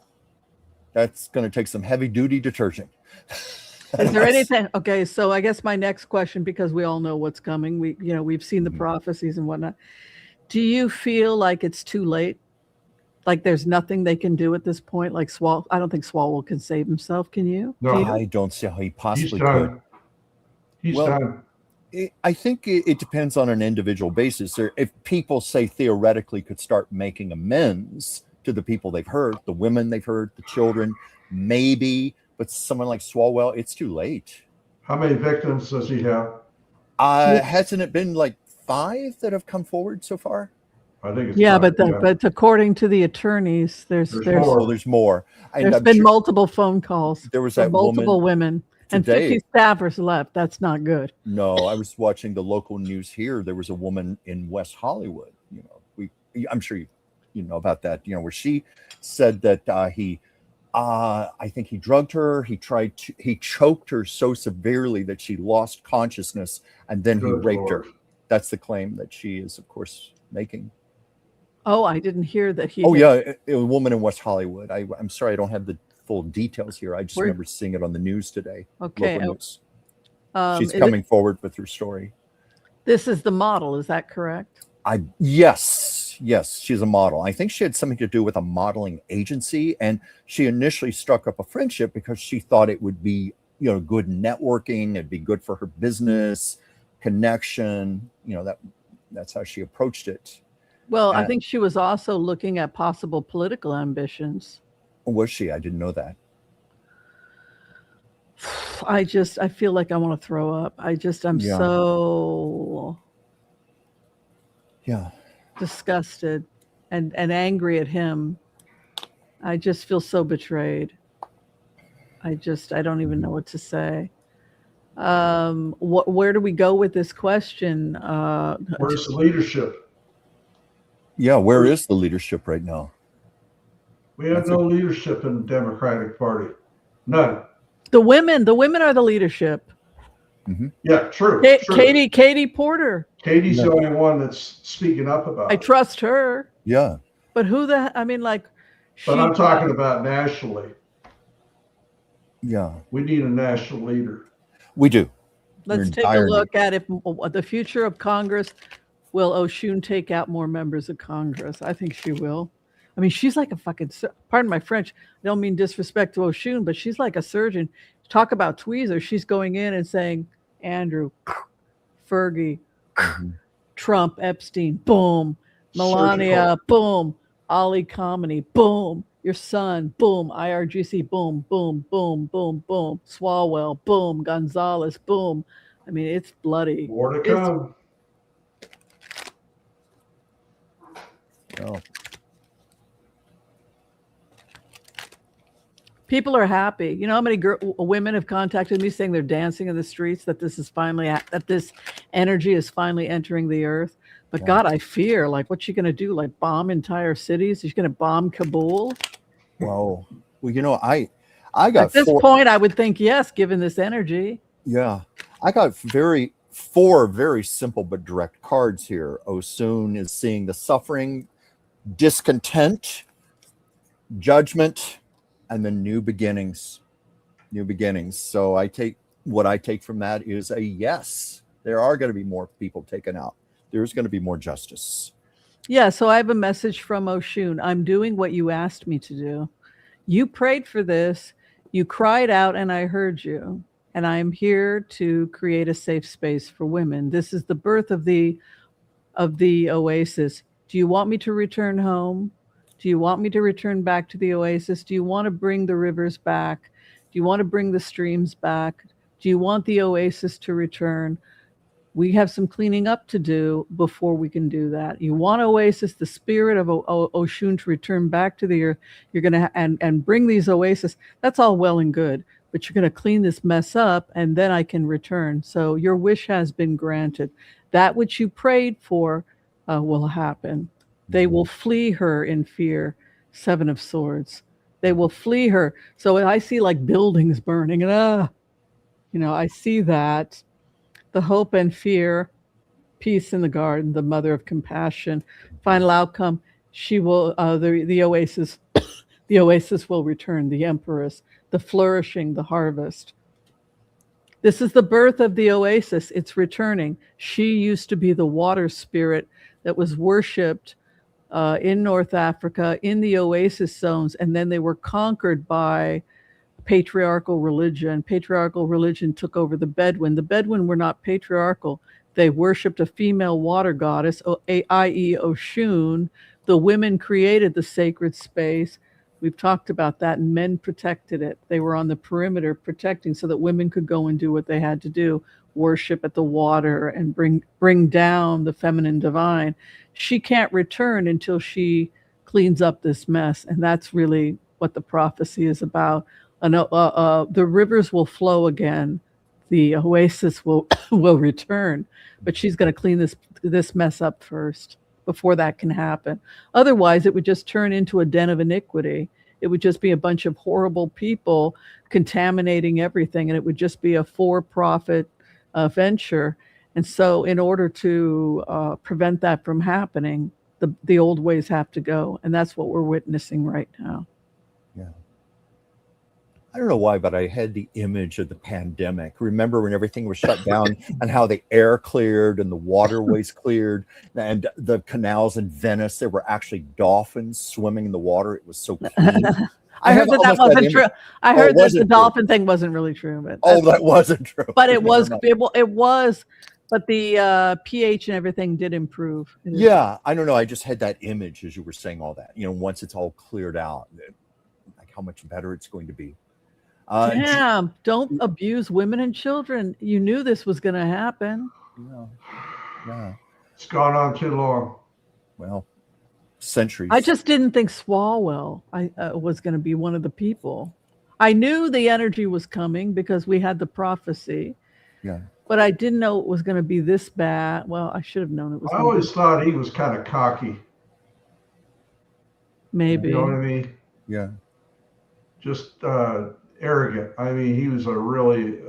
that's going to take some heavy duty detergent. Is there anything? Okay, so I guess my next question, because we all know what's coming, we've seen the prophecies and whatnot. Do you feel like it's too late? Like there's nothing they can do at this point? Like I don't think Swalwell can save himself. Can you? No. I don't see how he He's possibly could. done. He's Well, done. I think it depends on an individual basis. If people say theoretically could start making amends to the people they've hurt, the women they've hurt, the children, maybe. But someone like Swalwell, it's too late. How many victims does he have? Hasn't it been like 5 that have come forward so far? I think it's but according to the attorneys, there's more. Well, there's more. There's been multiple phone calls. There was from that multiple women. And today. 50 staffers left. That's not good. No, I was watching the local news here. There was a woman in West Hollywood. I'm sure you know about that. Where she said that I think he drugged her. He choked her so severely that she lost consciousness, and then he raped her. That's the claim that she is, of course, making. Oh, I didn't hear that he. Oh, yeah, a woman in West Hollywood. I'm sorry, I don't have the full details here. I just remember seeing it on the news today. Okay. News. She's coming forward with her story. This is the model. Is that correct? Yes, she's a model. I think she had something to do with a modeling agency, and she initially struck up a friendship because she thought it would be, good networking. It'd be good for her business connection. That's how she approached it. Well, I think she was also looking at possible political ambitions. Was she? I didn't know that. I feel like I want to throw up. I'm so disgusted and angry at him. I just feel so betrayed. I don't even know what to say. Where do we go with this question? Where's the leadership? Yeah, where is the leadership right now? We have no leadership in the Democratic Party. None. The women are the leadership. Mm-hmm. Yeah, true. Katie Porter. Katie's the only one that's speaking up about it. I trust her. Yeah. But But I'm talking about nationally. Yeah. We need a national leader. We do. Let's take a look at if the future of Congress. Will Oshun take out more members of Congress? I think she will. I mean, she's like a fucking, pardon my French, I don't mean disrespect to Oshun, but she's like a surgeon. Talk about tweezers. She's going in and saying, Andrew, Fergie, Trump, Epstein, boom. Melania, boom. Ali Khamenei, boom. Your son, boom. IRGC, boom, boom, boom, boom, boom. Swalwell, boom. Gonzalez, boom. I mean, it's bloody. More to come. Oh. People are happy. You know how many women have contacted me saying they're dancing in the streets, that this energy is finally entering the earth. But God, I fear, like, what's she going to do? Like, bomb entire cities? She's going to bomb Kabul? Whoa. Well, I got at this point, I would think yes, given this energy. Yeah, I got 4 very simple but direct cards here. Oshun is seeing the suffering, discontent, judgment, and then new beginnings. So what I take from that is a yes. There are going to be more people taken out. There's going to be more justice. Yeah, so I have a message from Oshun. I'm doing what you asked me to do. You prayed for this. You cried out, and I heard you. And I'm here to create a safe space for women. This is the birth of the oasis. Do you want me to return home? Do you want me to return back to the oasis? Do you want to bring the rivers back? Do you want to bring the streams back? Do you want the oasis to return? We have some cleaning up to do before we can do that. You want oasis, the spirit of Oshun, to return back to the earth. You're going to and bring these oasis. That's all well and good, but you're going to clean this mess up, and then I can return. So your wish has been granted. That which you prayed for will happen. They will flee her in fear. 7 of Swords. They will flee her. So I see like buildings burning, and I see that. The hope and fear, peace in the garden, the mother of compassion. Final outcome, she will, the oasis, The oasis will return, the empress, the flourishing, the harvest. This is the birth of the oasis. It's returning. She used to be the water spirit that was worshipped in North Africa in the oasis zones, and then they were conquered by patriarchal religion. Patriarchal religion took over the Bedouin. The Bedouin were not patriarchal. They worshipped a female water goddess, i.e. Oshun. The women created the sacred space. We've talked about that, and men protected it. They were on the perimeter protecting so that women could go and do what they had to do, worship at the water and bring down the feminine divine. She can't return until she cleans up this mess, and that's really what the prophecy is about. The rivers will flow again. The oasis will return, but she's going to clean this mess up first before that can happen. Otherwise, it would just turn into a den of iniquity. It would just be a bunch of horrible people contaminating everything, and it would just be a for-profit venture. And so in order to prevent that from happening, the old ways have to go. And that's what we're witnessing right now. Yeah. I don't know why, but I had the image of the pandemic. Remember when everything was shut down and how the air cleared and the waterways cleared and the canals in Venice, there were actually dolphins swimming in the water. It was so clean. I heard that wasn't true. I heard that the dolphin thing wasn't really true. But that wasn't true. But it was. It was. But the pH and everything did improve. Yeah, I don't know. I just had that image as you were saying all that. Once it's all cleared out, like how much better it's going to be. Damn! Don't abuse women and children. You knew this was going to happen. Yeah. It's gone on too long. Well, centuries. I just didn't think Swalwell was going to be one of the people. I knew the energy was coming because we had the prophecy. Yeah. But I didn't know it was going to be this bad. Well, I should have known it was. I always thought he was kind of cocky. Maybe. You know what I mean? Yeah. Just arrogant. I mean, he was a really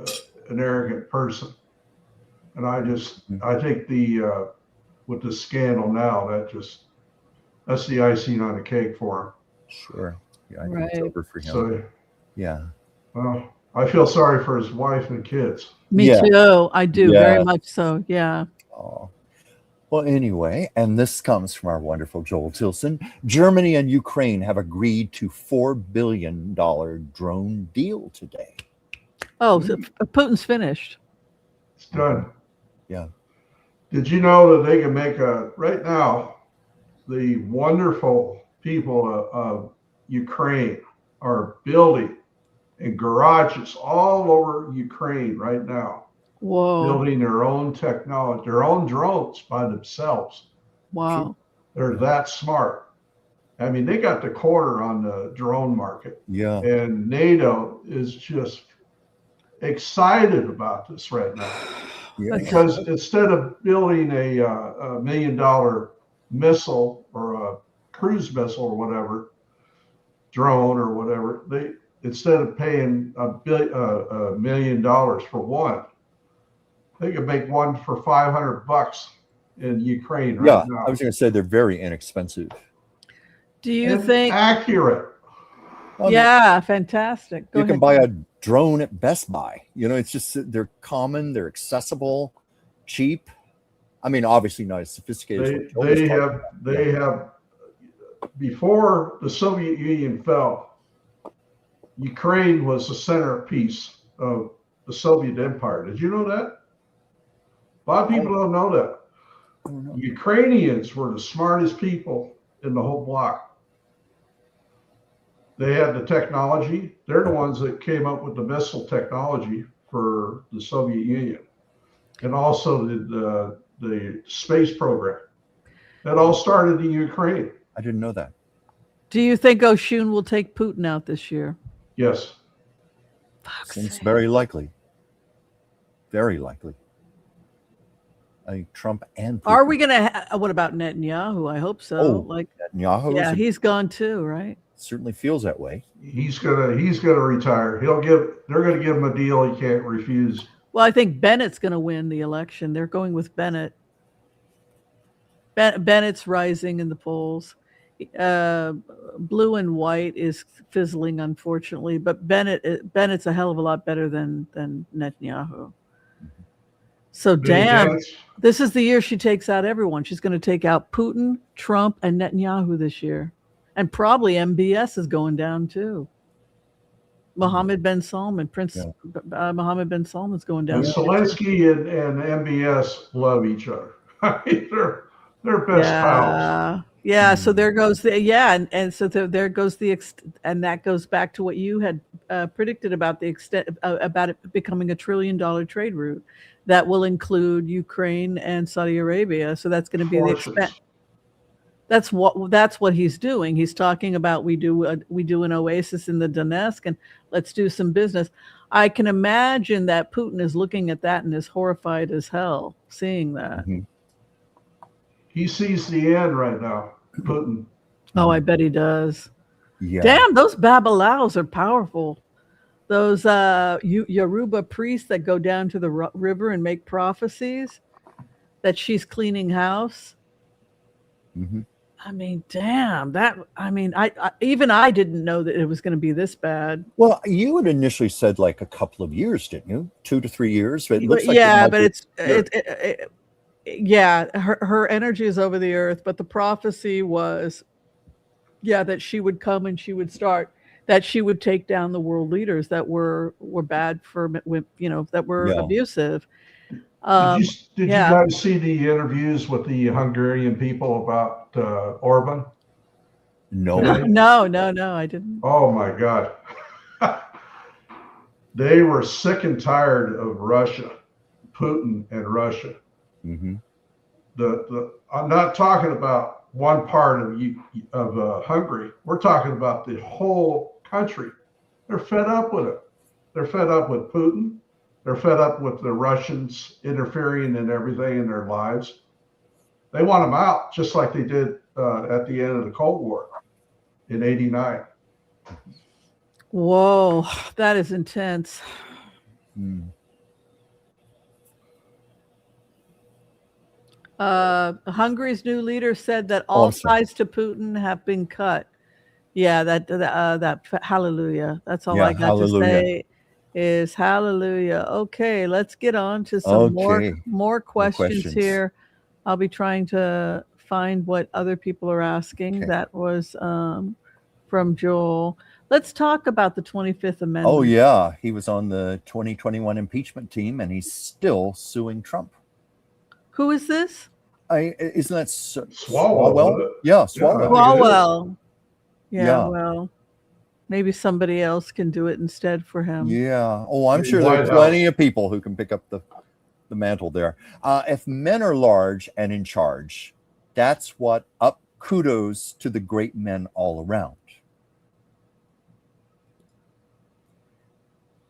an arrogant person. And I think with the scandal now, that's the icing on the cake for him. Sure. Yeah, I think it's over for him. So, yeah. Well, I feel sorry for his wife and kids. Me too. I do, very much so. Yeah. Oh. Well, anyway, and this comes from our wonderful Joel Tilson. Germany and Ukraine have agreed to $4 billion drone deal today. Oh, so Putin's finished. It's done. Yeah. Did you know that they can make right now, the wonderful people of Ukraine are building in garages all over Ukraine right now. Whoa. Building their own technology, their own drones by themselves. Wow. They're that smart. I mean, they got the quarter on the drone market. Yeah. And NATO is just excited about this right now. Yeah. Because instead of building a $1 million missile or a cruise missile or whatever, drone or whatever, instead of paying $1 million for one, they could make one for $500 in Ukraine right now. I was going to say they're very inexpensive. Do you think accurate? Yeah, fantastic. You can buy a drone at Best Buy. It's just they're common, they're accessible, cheap. I mean, obviously not as sophisticated. They have before the Soviet Union fell, Ukraine was the centerpiece of the Soviet Empire. Did you know that? A lot of people don't know that. Ukrainians were the smartest people in the whole block. They had the technology. They're the ones that came up with the missile technology for the Soviet Union, and also the space program. That all started in Ukraine. I didn't know that. Do you think Oshun will take Putin out this year? Yes. Seems very likely. Very likely. I think Trump and Putin. Are we going to? What about Netanyahu? I hope so. Netanyahu. Yeah, he's gone too, right? Certainly feels that way. He's gonna retire. They're gonna give him a deal he can't refuse. Well, I think Bennett's going to win the election. They're going with Bennett. Bennett's rising in the polls. Blue and white is fizzling, unfortunately, but Bennett's a hell of a lot better than Netanyahu. So Benny damn, Gantz, this is the year she takes out everyone. She's going to take out Putin, Trump, and Netanyahu this year, and probably MBS is going down too. Mohammed bin Salman, Prince Mohammed bin Salman is going down. and this year, too. Zelensky and MBS love each other. I mean, they're best pals. Yeah. So there goes and so there goes and that goes back to what you had predicted about the extent about it becoming a $1 trillion trade route that will include Ukraine and Saudi Arabia. So that's going to be the expense. That's what he's doing. He's talking about we do an oasis in the Donetsk and let's do some business. I can imagine that Putin is looking at that and is horrified as hell seeing that. Mm-hmm. He sees the end right now, Putin. Oh, I bet he does. Yeah. Damn, those Babalaos are powerful. Those Yoruba priests that go down to the river and make prophecies that she's cleaning house. Mm-hmm. I mean, damn, I didn't know that it was going to be this bad. Well, you had initially said like a couple of years, didn't you? 2 to 3 years. But it looks like her energy is over the earth, but the prophecy was, that she would come and she would take down the world leaders that were bad for, that were abusive. Did you guys see the interviews with the Hungarian people about Orban? No. No, I didn't. Oh my God. They were sick and tired of Russia, Putin and Russia. Mm-hmm. I'm not talking about one part of Hungary. We're talking about the whole country. They're fed up with it. They're fed up with Putin. They're fed up with the Russians interfering in everything in their lives. They want them out, just like they did at the end of the Cold War in '89. Whoa, that is intense. Mm. Hungary's new leader said that all ties to Putin have been cut. Yeah, that hallelujah. That's all I got to say. Is hallelujah. Okay, let's get on to some more questions here. I'll be trying to find what other people are asking. Okay. That was from Joel. Let's talk about the 25th Amendment. Oh, yeah. He was on the 2021 impeachment team, and he's still suing Trump. Who is this? Isn't that Swalwell? Yeah, Swalwell. Swalwell. Yeah, well. Maybe somebody else can do it instead for him. Yeah. Oh, I'm sure there are plenty of people who can pick up the mantle there. If men are large and in charge, that's what kudos to the great men all around.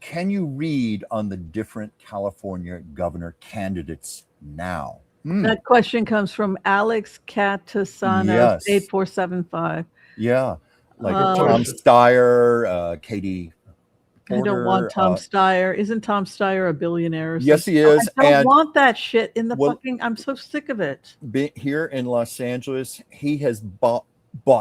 Can you read on the different California governor candidates now? That question comes from Alex Catasano, 8475. Yeah. Like Tom Steyer, Katie Porter. I don't want Tom Steyer. Isn't Tom Steyer a billionaire? Yes, he is. I don't want that shit in the fucking. I'm so sick of it. Here in Los Angeles, he has bought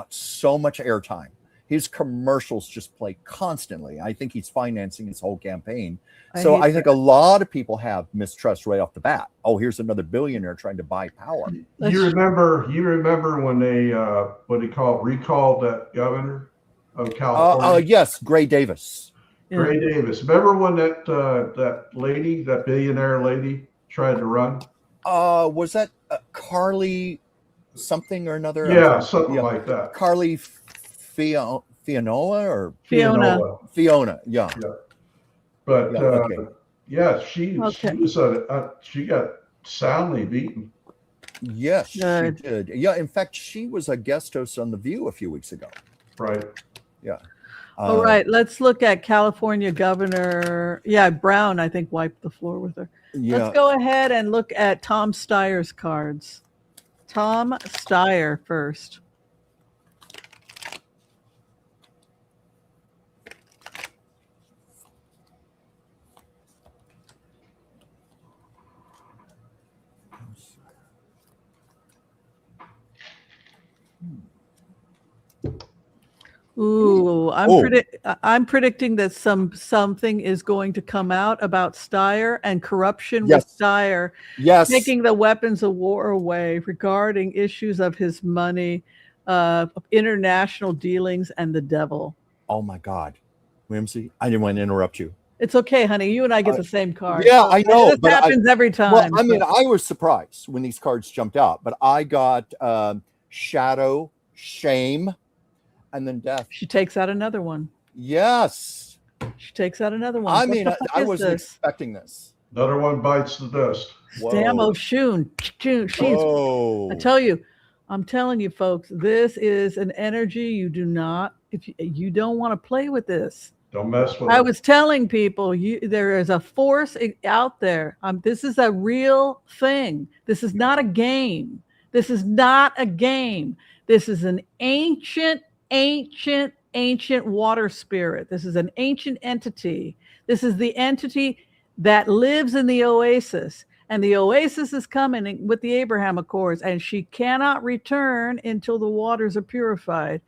so much airtime. His commercials just play constantly. I think he's financing his whole campaign. So I think a lot of people have mistrust right off the bat. Oh, here's another billionaire trying to buy power. You remember when they recalled that governor of California? Yes, Gray Davis. Gray Davis. Remember when that billionaire lady tried to run? Was that Carly something or another? Yeah, something like that. Carly Fiona. Fiona. Yeah. But she got soundly beaten. Yes, she did. Yeah, in fact, she was a guest host on The View a few weeks ago. Right. Yeah. All right, let's look at California Governor. Yeah, Brown, I think, wiped the floor with her. Yeah. Let's go ahead and look at Tom Steyer's cards. Tom Steyer first. Ooh, Oh. I'm predicting that something is going to come out about Steyer and corruption with Yes. Steyer Yes. taking the weapons of war away regarding issues of his money, international dealings, and the devil. Oh my God. Whimsy, I didn't want to interrupt you. It's okay, honey. You and I get the same card. Yeah, So I know. this happens every Well, time. I mean, so- I was surprised when these cards jumped out, but I got shadow, shame, and then death. She takes out another one. Yes. She takes out another one. I What mean, the fuck I is wasn't this? expecting this. Another one bites the dust. Damn Whoa. Oshun. She's Oh. I tell you, I'm telling you, folks, this is an energy you do not, if you don't want to play with this. Don't mess with I it. was telling people, there is a force out there. This is a real thing. This is not a game. This is not a game. This is an ancient water spirit. This is an ancient entity. This is the entity that lives in the oasis. And the oasis is coming with the Abraham Accords, and she cannot return until the waters are purified.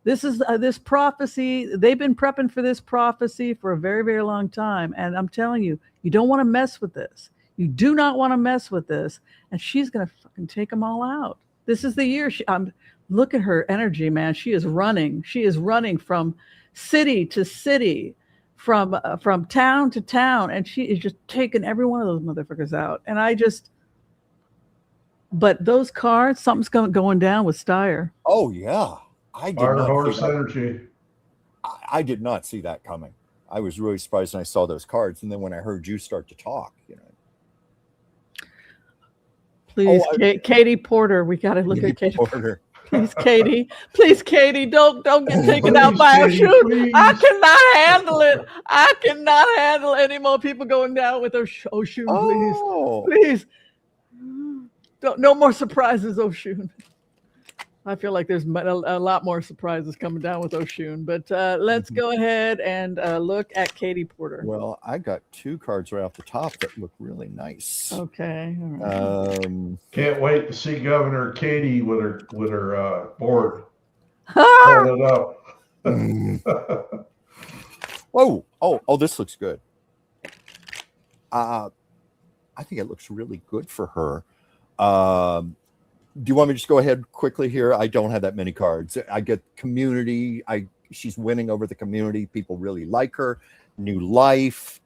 This is this prophecy. They've been prepping for this prophecy for a very, very long time. And I'm telling you, you don't want to mess with this. You do not want to mess with this. And she's going to fucking take them all out. This is the year. Look at her energy, man. She is running. She is running from city to city, from town to town. And she is just taking every one of those motherfuckers out. And but those cards, something's going down with Steyer. Oh, yeah. I did Fire not horse see that. energy. I did not see that coming. I was really surprised when I saw those cards. And then when I heard you start to talk, Please, Katie Porter. We got to look at Katie Porter. Please, Katie. Please, Katie. Don't get taken out Please, by a Katie, shoot. please. I cannot handle it. I cannot handle any more people going down with Oshun. Oh. Please. No more surprises, Oshun. I feel like there's a lot more surprises coming down with Oshun, but let's go ahead and look at Katie Porter. Well, I got two cards right off the top that look really nice. Okay. All right. Can't wait to see Governor Katie with her board. Hold it up. Oh, this looks good. I think it looks really good for her. Do you want me to just go ahead quickly here? I don't have that many cards. I get community. She's winning over the community. People really like her. New life,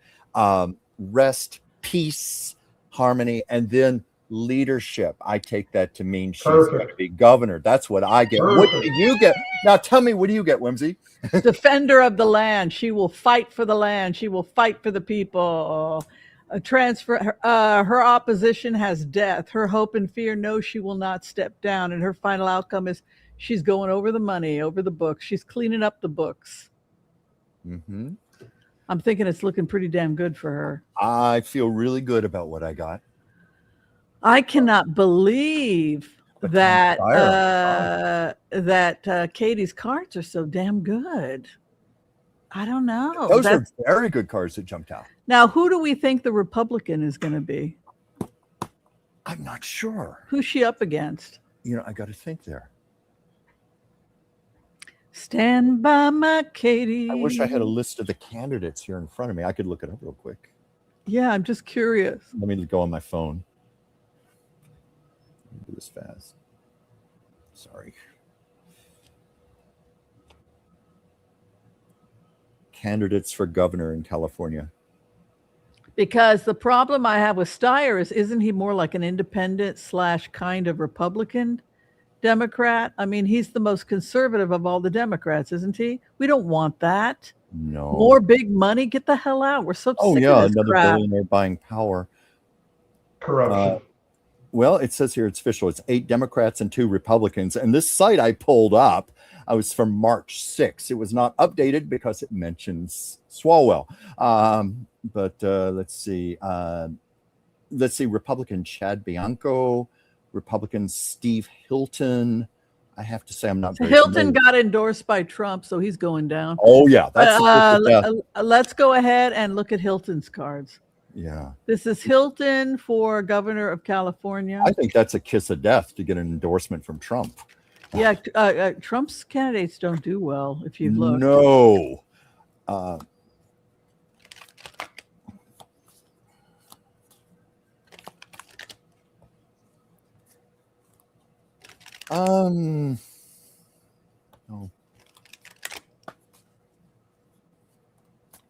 rest, peace, harmony, and then leadership. I take that to mean she's going to be governor. That's what I get. Perfect. What do you get? Now tell me, what do you get, Whimsy? Defender of the land. She will fight for the land. She will fight for the people. Her opposition has death. Her hope and fear knows she will not step down, and her final outcome is she's going over the money, over the books. She's cleaning up the books. Mm-hmm. I'm thinking it's looking pretty damn good for her. I feel really good about what I got. I cannot believe that Katie's cards are so damn good. I don't know. Those are very good cards that jumped out. Now, who do we think the Republican is going to be? I'm not sure. Who's she up against? I got to think there. Stand by my Katie. I wish I had a list of the candidates here in front of me. I could look it up real quick. Yeah, I'm just curious. Let me go on my phone. Let me do this fast. Sorry. Candidates for governor in California. Because the problem I have with Steyer is, isn't he more like an independent / kind of Republican Democrat? I mean, he's the most conservative of all the Democrats, isn't he? We don't want that. No. More big money? Get the hell out. We're so sick of this another crap. billionaire buying power. Corruption. Well, it says here it's official. It's 8 Democrats and 2 Republicans. And this site I pulled up, I was from March 6th. It was not updated because it mentions Swalwell. But let's see. Republican Chad Bianco, Republican Steve Hilton. I have to say I'm not very Hilton familiar. got endorsed by Trump, so he's going down. Oh, yeah. That's Let's go ahead and look at Hilton's cards. Yeah. This is Hilton for governor of California. I think that's a kiss of death to get an endorsement from Trump. Yeah, Trump's candidates don't do well. If you've looked, No. No.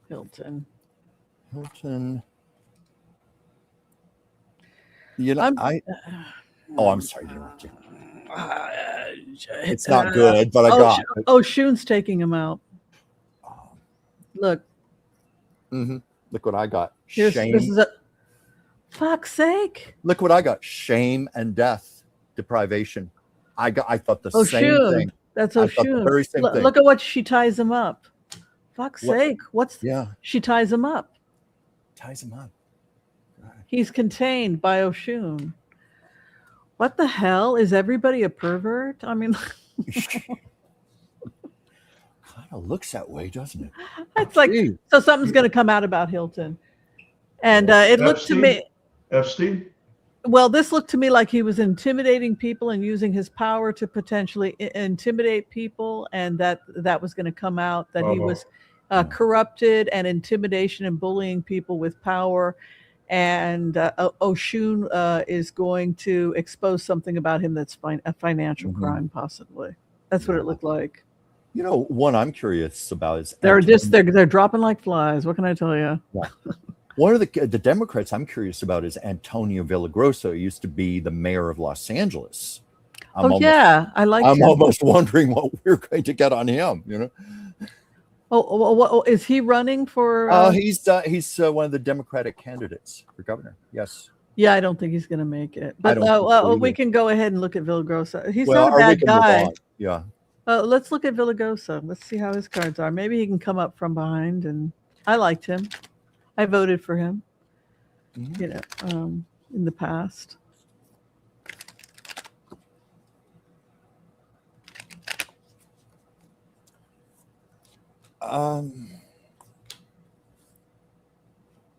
Hilton. You know, I'm sorry to interrupt you. It's It's not good, but I got it. Shun's taking him out. Look. Mm-hmm. Look what I got. This Shame. is a fuck's sake. Look what I got. Shame and death, deprivation. I thought the same Shun. thing. That's I thought the Shun. very same thing. Look at what she ties him up. Fuck's sake. She ties him up. Ties him up. Right. He's contained by Oshun. What the hell? Is everybody a pervert? I mean, kind of looks that way, doesn't it? It's like, so something's going to come out about Hilton. And it looked to me. Epstein? Well, this looked to me like he was intimidating people and using his power to potentially intimidate people. And that was going to come out, that he was corrupted and intimidation and bullying people with power. And Oshun is going to expose something about him that's a financial crime, possibly. That's what it looked like. You know, one I'm curious about is they're dropping like flies. What can I tell you? Yeah. One of the Democrats I'm curious about is Antonio Villagrosa. He used to be the mayor of Los Angeles. I like him. I'm almost wondering what we're going to get on him. You know. Oh, is he running for? He's one of the Democratic candidates for governor. Yes. Yeah, I don't think he's going to make it. But we can go ahead and look at Villagrosa. He's not a bad guy. Yeah. Let's look at Villagrosa. Let's see how his cards are. Maybe he can come up from behind. And I liked him. I voted for him. Mm-hmm. You know, in the past.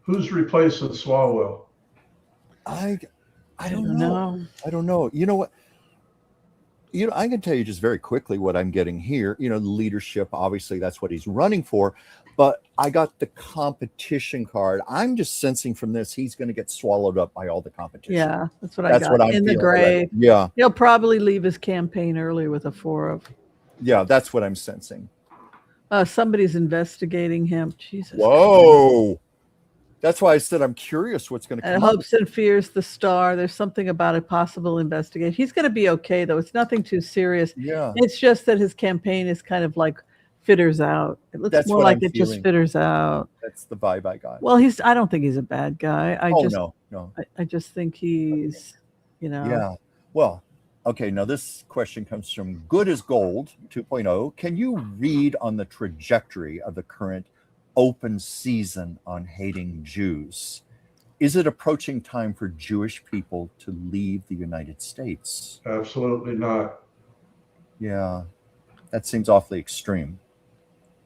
Who's replacing Swalwell? I don't know. I don't know. You know what? I can tell you just very quickly what I'm getting here. You know, leadership, obviously that's what he's running for, but I got the competition card. I'm just sensing from this, he's going to get swallowed up by all the competition. Yeah, that's what I got. In the grave. Yeah. He'll probably leave his campaign early with a 4 of. Yeah, that's what I'm sensing. Somebody's investigating him. Jesus. Whoa. Christ. That's why I said I'm curious what's going to come up. Hopes and fears, the star. There's something about a possible investigation. He's going to be okay, though. It's nothing too serious. Yeah. It's just that his campaign is kind of like fitters out. It looks more like it just fitters out. That's the vibe I got. Well, I don't think he's a bad guy. No. I just think he's, Yeah. Well, okay. Now this question comes from Good as Gold 2.0. Can you read on the trajectory of the current open season on hating Jews? Is it approaching time for Jewish people to leave the United States? Absolutely not. Yeah, that seems awfully extreme.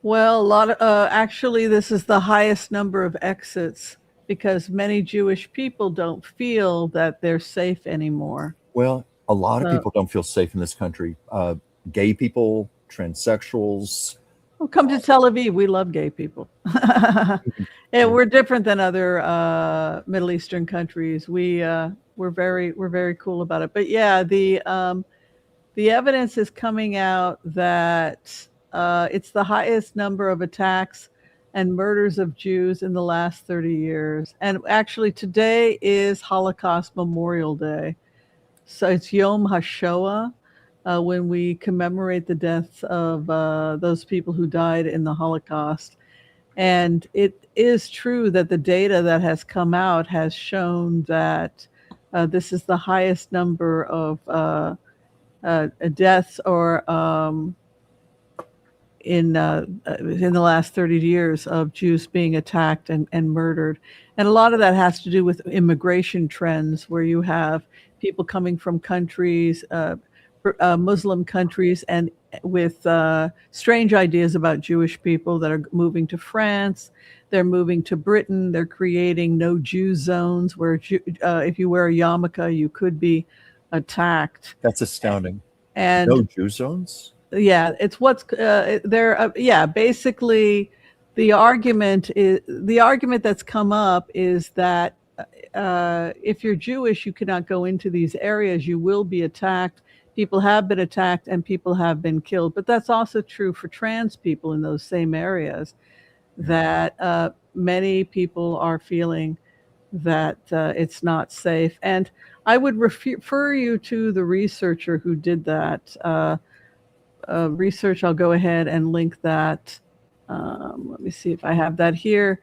Well, actually, this is the highest number of exits because many Jewish people don't feel that they're safe anymore. Well, a lot of people don't feel safe in this country. Gay people, transsexuals. Well, come to Tel Aviv. We love gay people. And we're different than other Middle Eastern countries. We're very cool about it. But yeah, the evidence is coming out that it's the highest number of attacks and murders of Jews in the last 30 years. And actually, today is Holocaust Memorial Day. So it's Yom HaShoah. When we commemorate the deaths of those people who died in the Holocaust. And it is true that the data that has come out has shown that this is the highest number of deaths or in the last 30 years of Jews being attacked and murdered. And a lot of that has to do with immigration trends where you have people coming from countries, Muslim countries, and with strange ideas about Jewish people that are moving to France. They're moving to Britain. They're creating no Jew zones where if you wear a yarmulke, you could be attacked. That's astounding. And No Jew zones? yeah, it's what's there. Yeah, basically, the argument that's come up is that if you're Jewish, you cannot go into these areas. You will be attacked. People have been attacked and people have been killed. But that's also true for trans people in those same areas. That many people are feeling that it's not safe. And I would refer you to the researcher who did that research. I'll go ahead and link that. Let me see if I have that here.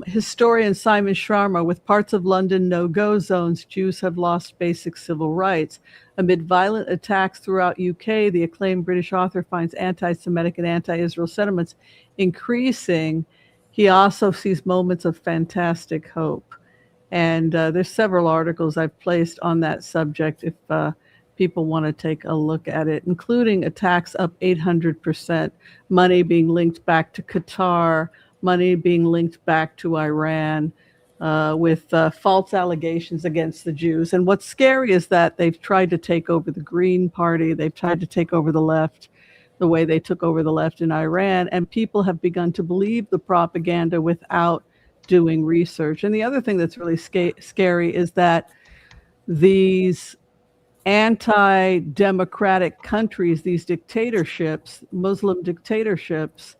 Historian Simon Sharma, with parts of London no-go zones, Jews have lost basic civil rights. Amid violent attacks throughout UK, the acclaimed British author finds anti-Semitic and anti-Israel sentiments increasing. He also sees moments of fantastic hope. And there's several articles I've placed on that subject if people want to take a look at it, including attacks up 800%, money being linked back to Qatar, money being linked back to Iran, with false allegations against the Jews. And what's scary is that they've tried to take over the Green Party. They've tried to take over the left the way they took over the left in Iran. And people have begun to believe the propaganda without doing research. And the other thing that's really scary is that these anti-democratic countries, these dictatorships, Muslim dictatorships,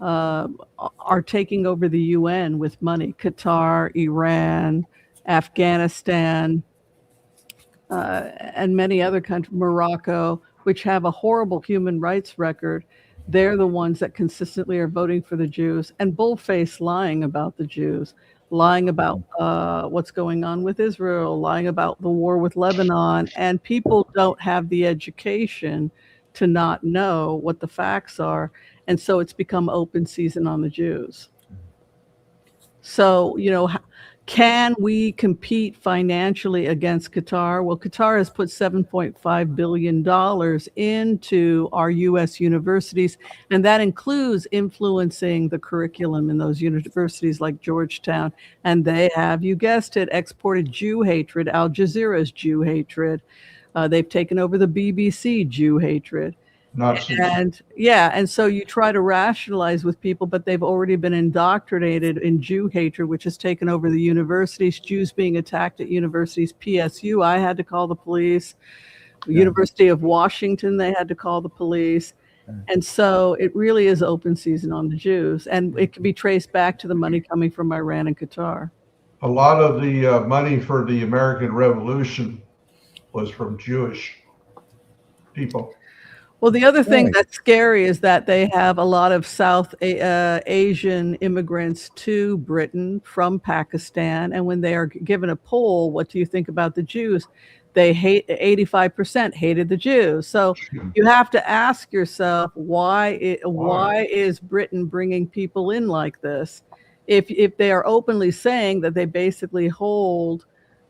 are taking over the UN with money. Qatar, Iran, Afghanistan, and many other countries, Morocco, which have a horrible human rights record. They're the ones that consistently are voting for the Jews and bullface lying about the Jews, lying about what's going on with Israel, lying about the war with Lebanon. And people don't have the education to not know what the facts are. And so it's become open season on the Jews. So, can we compete financially against Qatar? Well, Qatar has put $7.5 billion into our U.S. universities, and that includes influencing the curriculum in those universities like Georgetown. And they have, you guessed it, exported Jew hatred, Al Jazeera's Jew hatred. They've taken over the BBC, Jew hatred. Nazis. And so you try to rationalize with people, but they've already been indoctrinated in Jew hatred, which has taken over the universities. Jews being attacked at universities. PSU, I had to call the police. University of Washington, they had to call the police. And so it really is open season on the Jews, and it can be traced back to the money coming from Iran and Qatar. A lot of the money for the American Revolution was from Jewish people. Well, the other thing that's scary is that they have a lot of South Asian immigrants to Britain from Pakistan. And when they are given a poll, what do you think about the Jews? They 85% hated the Jews. So you have to ask yourself, why is Britain bringing people in like this? If they are openly saying that they basically hold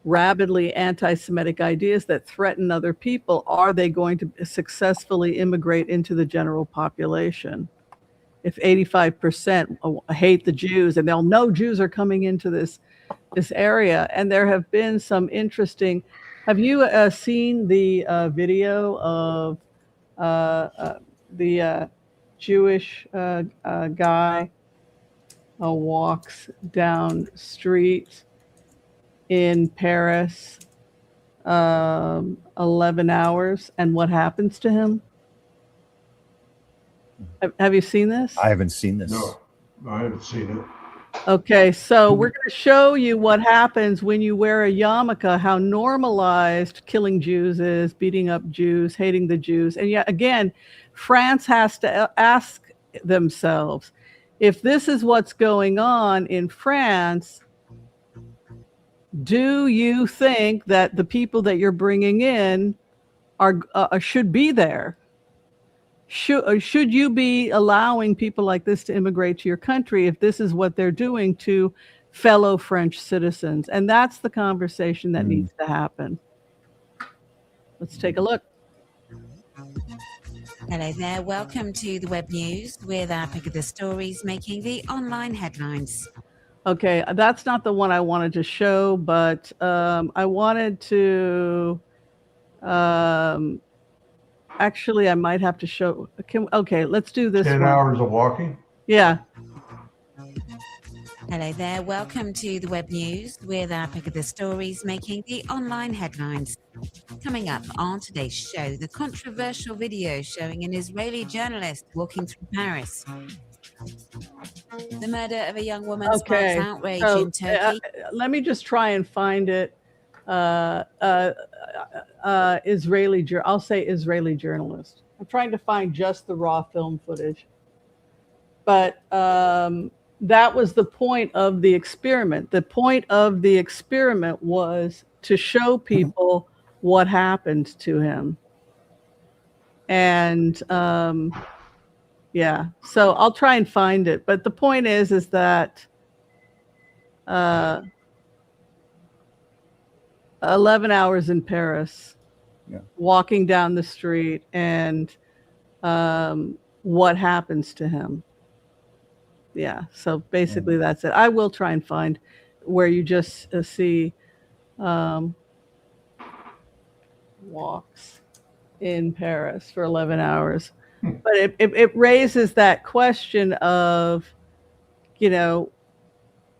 rabidly anti-Semitic ideas that threaten other people, are they going to successfully immigrate into the general population? If 85% hate the Jews and they'll know Jews are coming into this area, and there have been some interesting. Have you seen the video of the Jewish guy walks down street in Paris, 11 hours, and what happens to him? Have you seen this? I haven't seen this. No, I haven't seen it. Okay, so we're going to show you what happens when you wear a yarmulke, how normalized killing Jews is, beating up Jews, hating the Jews. And yet again, France has to ask themselves, if this is what's going on in France, do you think that the people that you're bringing in should be there? Should you be allowing people like this to immigrate to your country if this is what they're doing to fellow French citizens? And that's the conversation that needs to happen. Let's take a look. Hello there. Welcome to the Web News with our pick of the stories making the online headlines. Okay, that's not the one I wanted to show, but I wanted to Actually, I might have to show. Okay, let's do this 10 one. hours of walking? Yeah. Hello there, welcome to the web news with our pick of the stories making the online headlines. Coming up on today's show, the controversial video showing an Israeli journalist walking through Paris. The murder of a young woman sparks Okay. outrage So in Turkey. let me just try and find it. I'll say Israeli journalist. I'm trying to find just the raw film footage. But that was the point of the experiment. The point of the experiment was to show people what happened to him. And yeah, so I'll try and find it. But the point is that 11 hours in Paris, walking down the street, and what happens to him. Yeah, so basically that's it. I will try and find where you just see walks in Paris for 11 hours. But it raises that question of, you know,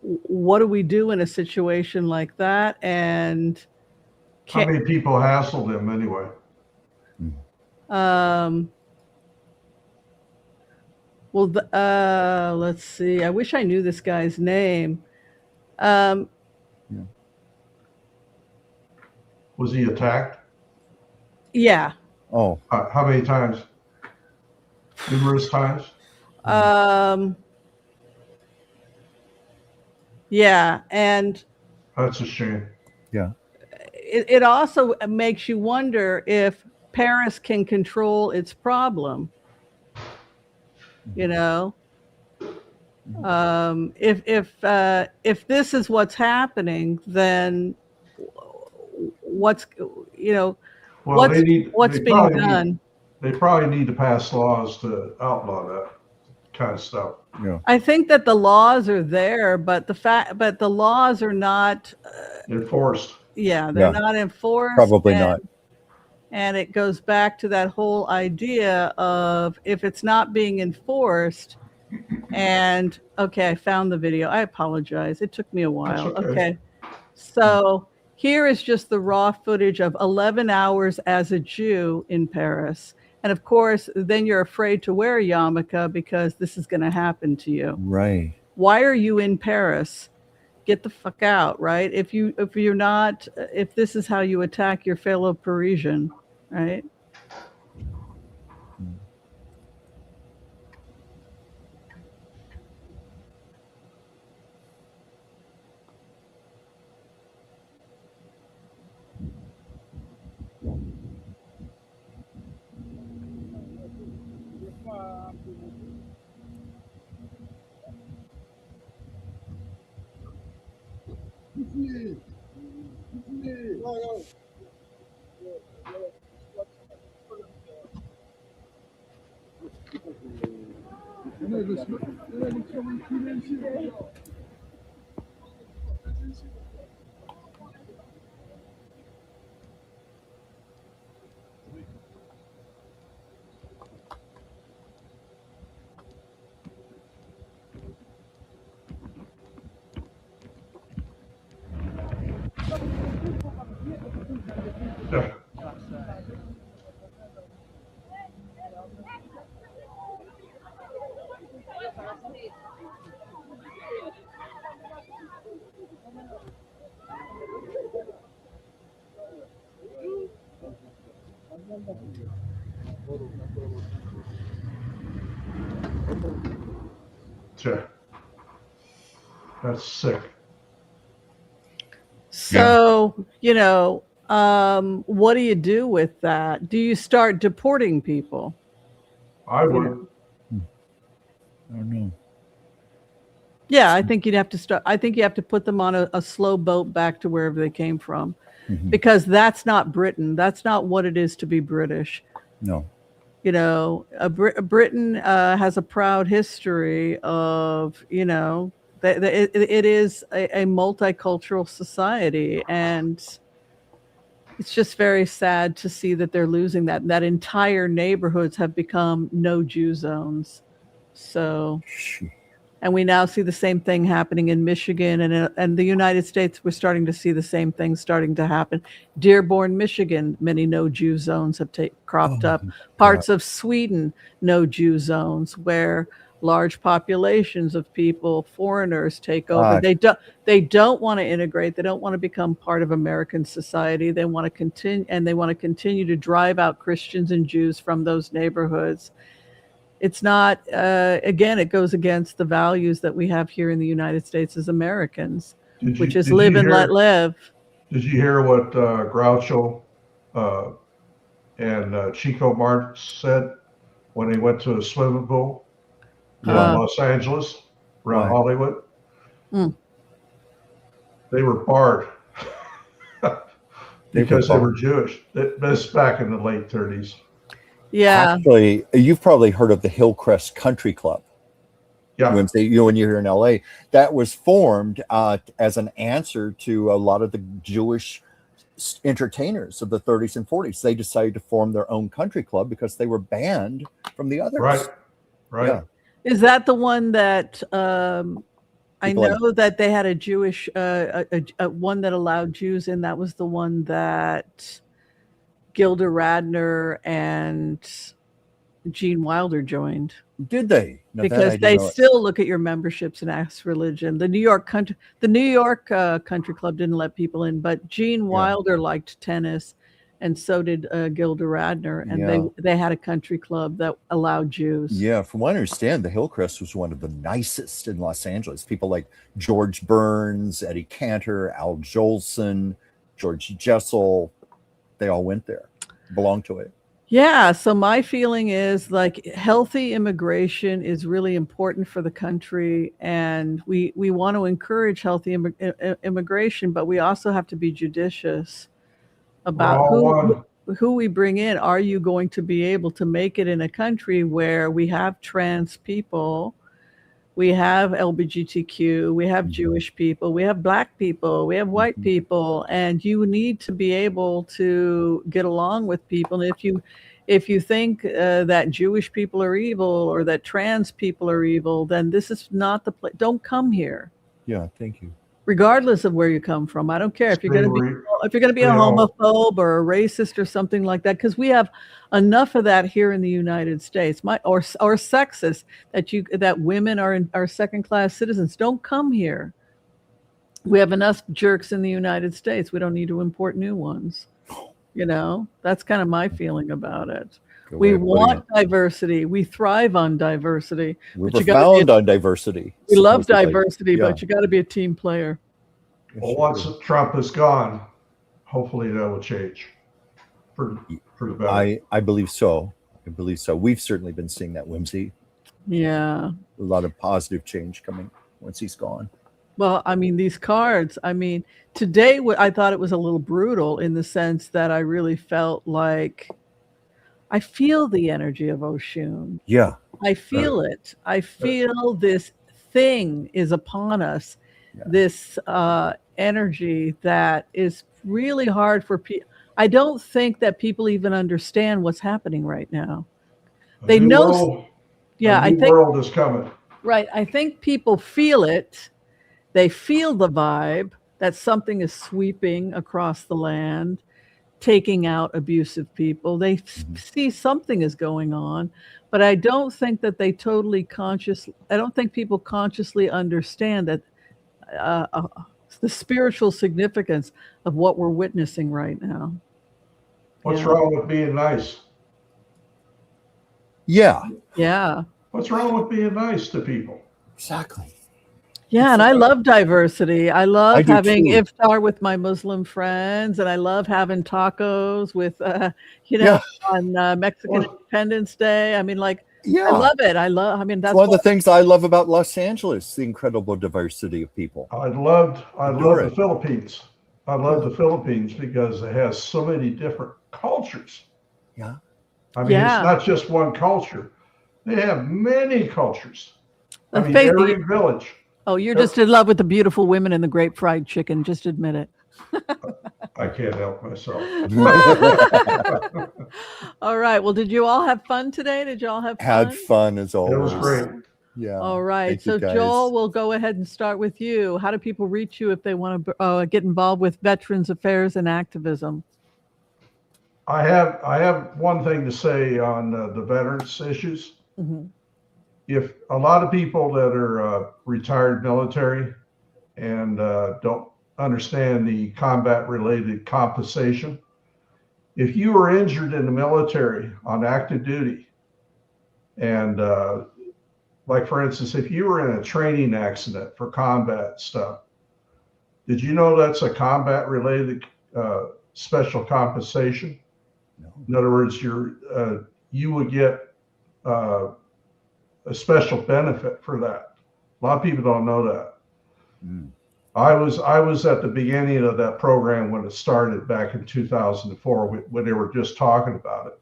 what do we do in a situation like that? And how many people hassled him anyway? Well, let's see. I wish I knew this guy's name. Was he attacked? Yeah. Oh. How many times? Numerous times? Yeah, and that's a shame. Yeah. It also makes you wonder if Paris can control its problem. You know, if this is what's happening, then what's, you know, well, what's being done? They probably need to pass laws to outlaw that kind of stuff. Yeah. I think that the laws are there, but the laws are not enforced. Yeah, they're not enforced. Probably not. And it goes back to that whole idea of if it's not being enforced. And okay, I found the video. I apologize. It took me a while. Okay. So here is just the raw footage of 11 hours as a Jew in Paris. And of course, then you're afraid to wear a yarmulke because this is going to happen to you. Right. Why are you in Paris? Get the fuck out, right? If you're not, if this is how you attack your fellow Parisian, right? That's sick. So, you know, what do you do with that? Do you start deporting people? I would. I don't know. Yeah, I think you'd have to start. I think you have to put them on a slow boat back to wherever they came from, because that's not Britain. That's not what it is to be British. No. You know, Britain has a proud history of, you know, it is a multicultural society, and it's just very sad to see that they're losing that. That entire neighborhoods have become no Jew zones. So, and we now see the same thing happening in Michigan and the United States. We're starting to see the same thing starting to happen. Dearborn, Michigan, many no Jew zones have cropped up. Parts of Sweden, no Jew zones where large populations of people, foreigners, take over. They don't want to integrate. They don't want to become part of American society. They want to continue to drive out Christians and Jews from those neighborhoods. It's not, again, it goes against the values that we have here in the United States as Americans, which is live and let live. Did you hear what Groucho and Chico Marx said when they went to a swimming pool in Los Angeles, around Hollywood? They were barred because they were Jewish. This back in the late 30s. Yeah. Actually, you've probably heard of the Hillcrest Country Club. Yeah. Whimsy, when you're here in LA, that was formed as an answer to a lot of the Jewish entertainers of the 30s and 40s. They decided to form their own country club because they were banned from the others. Right. Yeah. Is that the one that I know that they had a Jewish one that allowed Jews in? That was the one that Gilda Radner and Gene Wilder joined. Did they? No, because they still look at your memberships and ask religion. The New York Country Club didn't let people in, but Gene Wilder liked tennis, and so did Gilda Radner, and they had a country club that allowed Jews. Yeah, from what I understand, the Hillcrest was one of the nicest in Los Angeles. People like George Burns, Eddie Cantor, Al Jolson, George Jessel, they all went there, belonged to it. Yeah, so my feeling is like healthy immigration is really important for the country, and we want to encourage healthy immigration, but we also have to be judicious about who we bring in. Are you going to be able to make it in a country where we have trans people, we have LGBTQ, we have Jewish people, we have Black people, we have white people, and you need to be able to get along with people. And if you think that Jewish people are evil or that trans people are evil, then this is not the place. Don't come here. Yeah, thank you. Regardless of where you come from, I don't care if you're going to be a homophobe or a racist or something like that, because we have enough of that here in the United States. Or sexist that women are second-class citizens. Don't come here. We have enough jerks in the United States. We don't need to import new ones. That's kind of my feeling about it. We want diversity. We thrive on diversity. We're profound on diversity. We love diversity, but you got to be a team player. Well, once Trump is gone, hopefully that will change for the better. I believe so. We've certainly been seeing that, Whimsy. Yeah. A lot of positive change coming once he's gone. Well, I mean, these cards, today I thought it was a little brutal in the sense that I really felt like I feel the energy of Oshun. Yeah. I feel it. I feel this thing is upon us, this energy that is really hard for people. I don't think that people even understand what's happening right now. They know. I think world is coming. Right. I think people feel it. They feel the vibe that something is sweeping across the land, taking out abusive people. They see something is going on, but I don't think that I don't think people consciously understand that the spiritual significance of what we're witnessing right now. What's wrong with being nice? Yeah. Yeah. What's wrong with being nice to people? Exactly. Yeah, and I love diversity. I love having iftar with my Muslim friends, and I love having tacos with, on Mexican Independence Day. I love it. That's one of the things I love about Los Angeles, the incredible diversity of people. I love the Philippines. I love the Philippines because it has so many different cultures. Yeah. It's not just one culture. They have many cultures. Every village. Oh, you're just in love with the beautiful women and the great fried chicken. Just admit it. I can't help myself. All right. Well, did you all have fun today? Did you all have fun? Had fun as It always. was great. Yeah. All right. Thank you, So guys. Joel, we'll go ahead and start with you. How do people reach you if they want to get involved with Veterans Affairs and activism? I have one thing to say on the veterans issues. Mhm. If a lot of people that are retired military and don't understand the combat related compensation, if you were injured in the military on active duty, and like for instance, if you were in a training accident for combat stuff, did you know that's a combat related special compensation? No. In other words, you would get a special benefit for that. A lot of people don't know that. Mm. I was at the beginning of that program when it started back in 2004 when they were just talking about it.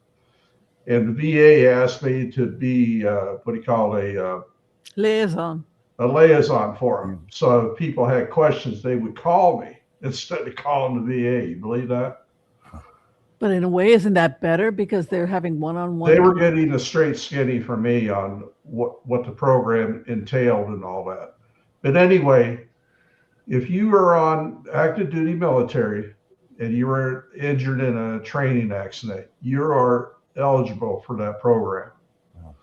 And the VA asked me to be what do you call Liaison. a liaison for them. So if people had questions, they would call me instead of calling the VA. You believe that? But in a way, isn't that better because they're having one-on-one? They were getting a straight skinny from me on what the program entailed and all that. But anyway, if you were on active duty military and you were injured in a training accident, you are eligible for that program. Wow.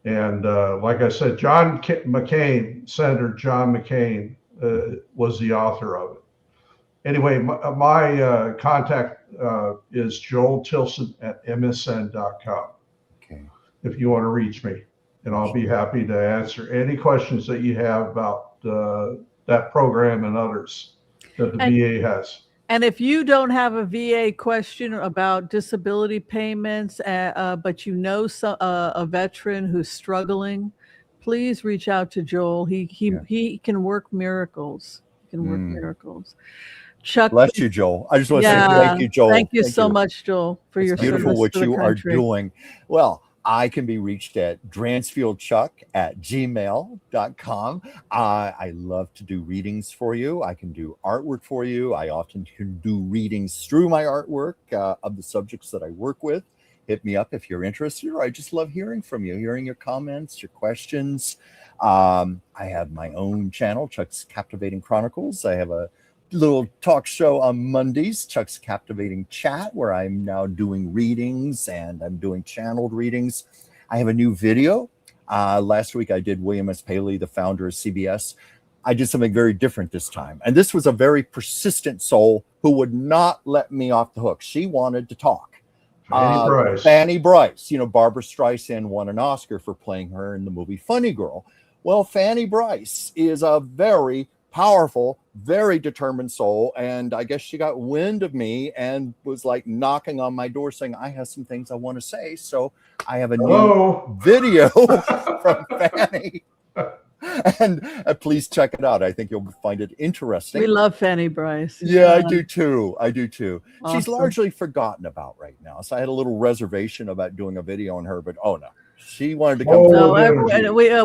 And like I said, Senator John McCain was the author of it. Anyway, my contact is joeltilson@msn.com. Okay. If you want to reach me, and I'll be happy to answer any questions that you have about that program and others that the VA has. And if you don't have a VA question about disability payments, but you know a veteran who's struggling, please reach out to Joel. He can work miracles. He can work miracles. Chuck, bless you, Joel. I just want to say thank you, Joel. Thank you so much, Joel, for your service. Beautiful what to the you are country. doing. Well, I can be reached at dransfieldchuck@gmail.com. I love to do readings for you. I can do artwork for you. I often can do readings through my artwork of the subjects that I work with. Hit me up if you're interested, or I just love hearing from you, hearing your comments, your questions. I have my own channel, Chuck's Captivating Chronicles. I have a little talk show on Mondays, Chuck's Captivating Chat, where I'm now doing readings and I'm doing channeled readings. I have a new video. Last week I did William S. Paley, the founder of CBS. I did something very different this time. And this was a very persistent soul who would not let me off the hook. She wanted to talk. Fanny Bryce. You know, Barbara Streisand won an Oscar for playing her in the movie Funny Girl. Well, Fanny Bryce is a very powerful, very determined soul, and I guess she got wind of me and was like knocking on my door saying, I have some things I want to say. So I have a new video from Fanny, and please check it out. I think you'll find it interesting. We love Fanny Bryce. Yeah, I do too. Awesome. She's largely forgotten about right now, so I had a little reservation about doing a video on her, but oh no, she wanted to come.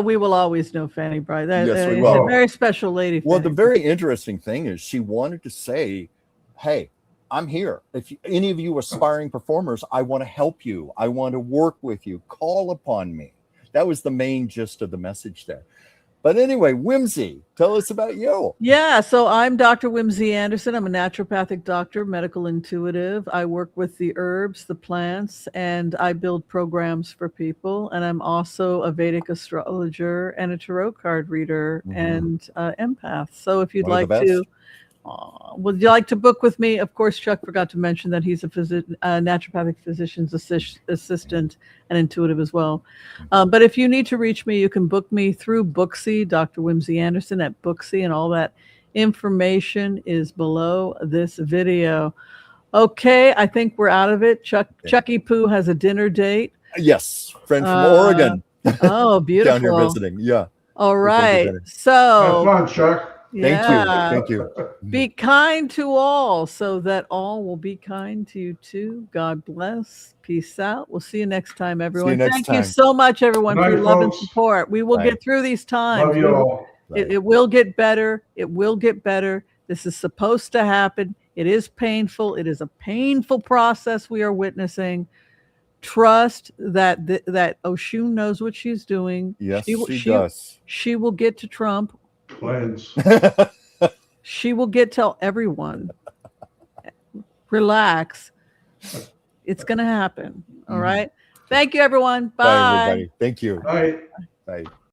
We will always know Fanny Bryce. Yes, we will. A very special lady. Well, the very interesting thing is she wanted to say, hey, I'm here. If any of you aspiring performers, I want to help you. I want to work with you. Call upon me. That was the main gist of the message there. But anyway, Whimsy, tell us about you. Yeah, so I'm Dr. Whimsy Anderson. I'm a naturopathic doctor, medical intuitive. I work with the herbs, the plants, and I build programs for people. And I'm also a Vedic astrologer and a tarot card reader and empath. So if you'd like to, would you like to book with me? Of course, Chuck forgot to mention that he's a naturopathic physician's assistant and intuitive as well. But if you need to reach me, you can book me through Booksy, Dr. Whimsy Anderson at Booksy, and all that information is below this video. Okay, I think we're out of it. Chucky Poo has a dinner date. Yes, friend from Oregon. Oh, beautiful. Down here visiting. Yeah. All right. So. Have fun, Chuck. Thank you. Be kind to all so that all will be kind to you too. God bless. Peace out. We'll see you next time, everyone. Thank you so much, everyone, for your love and support. We will get through these times. Love you all. It will get better. It will get better. This is supposed to happen. It is painful. It is a painful process we are witnessing. Trust that that Oshun knows what she's doing. Yes, she does. She will get to Trump. Cleanse. She will get to everyone. Relax. It's going to happen. All right. Thank you, everyone. Bye. Bye, everybody. Thank you. Right. Bye.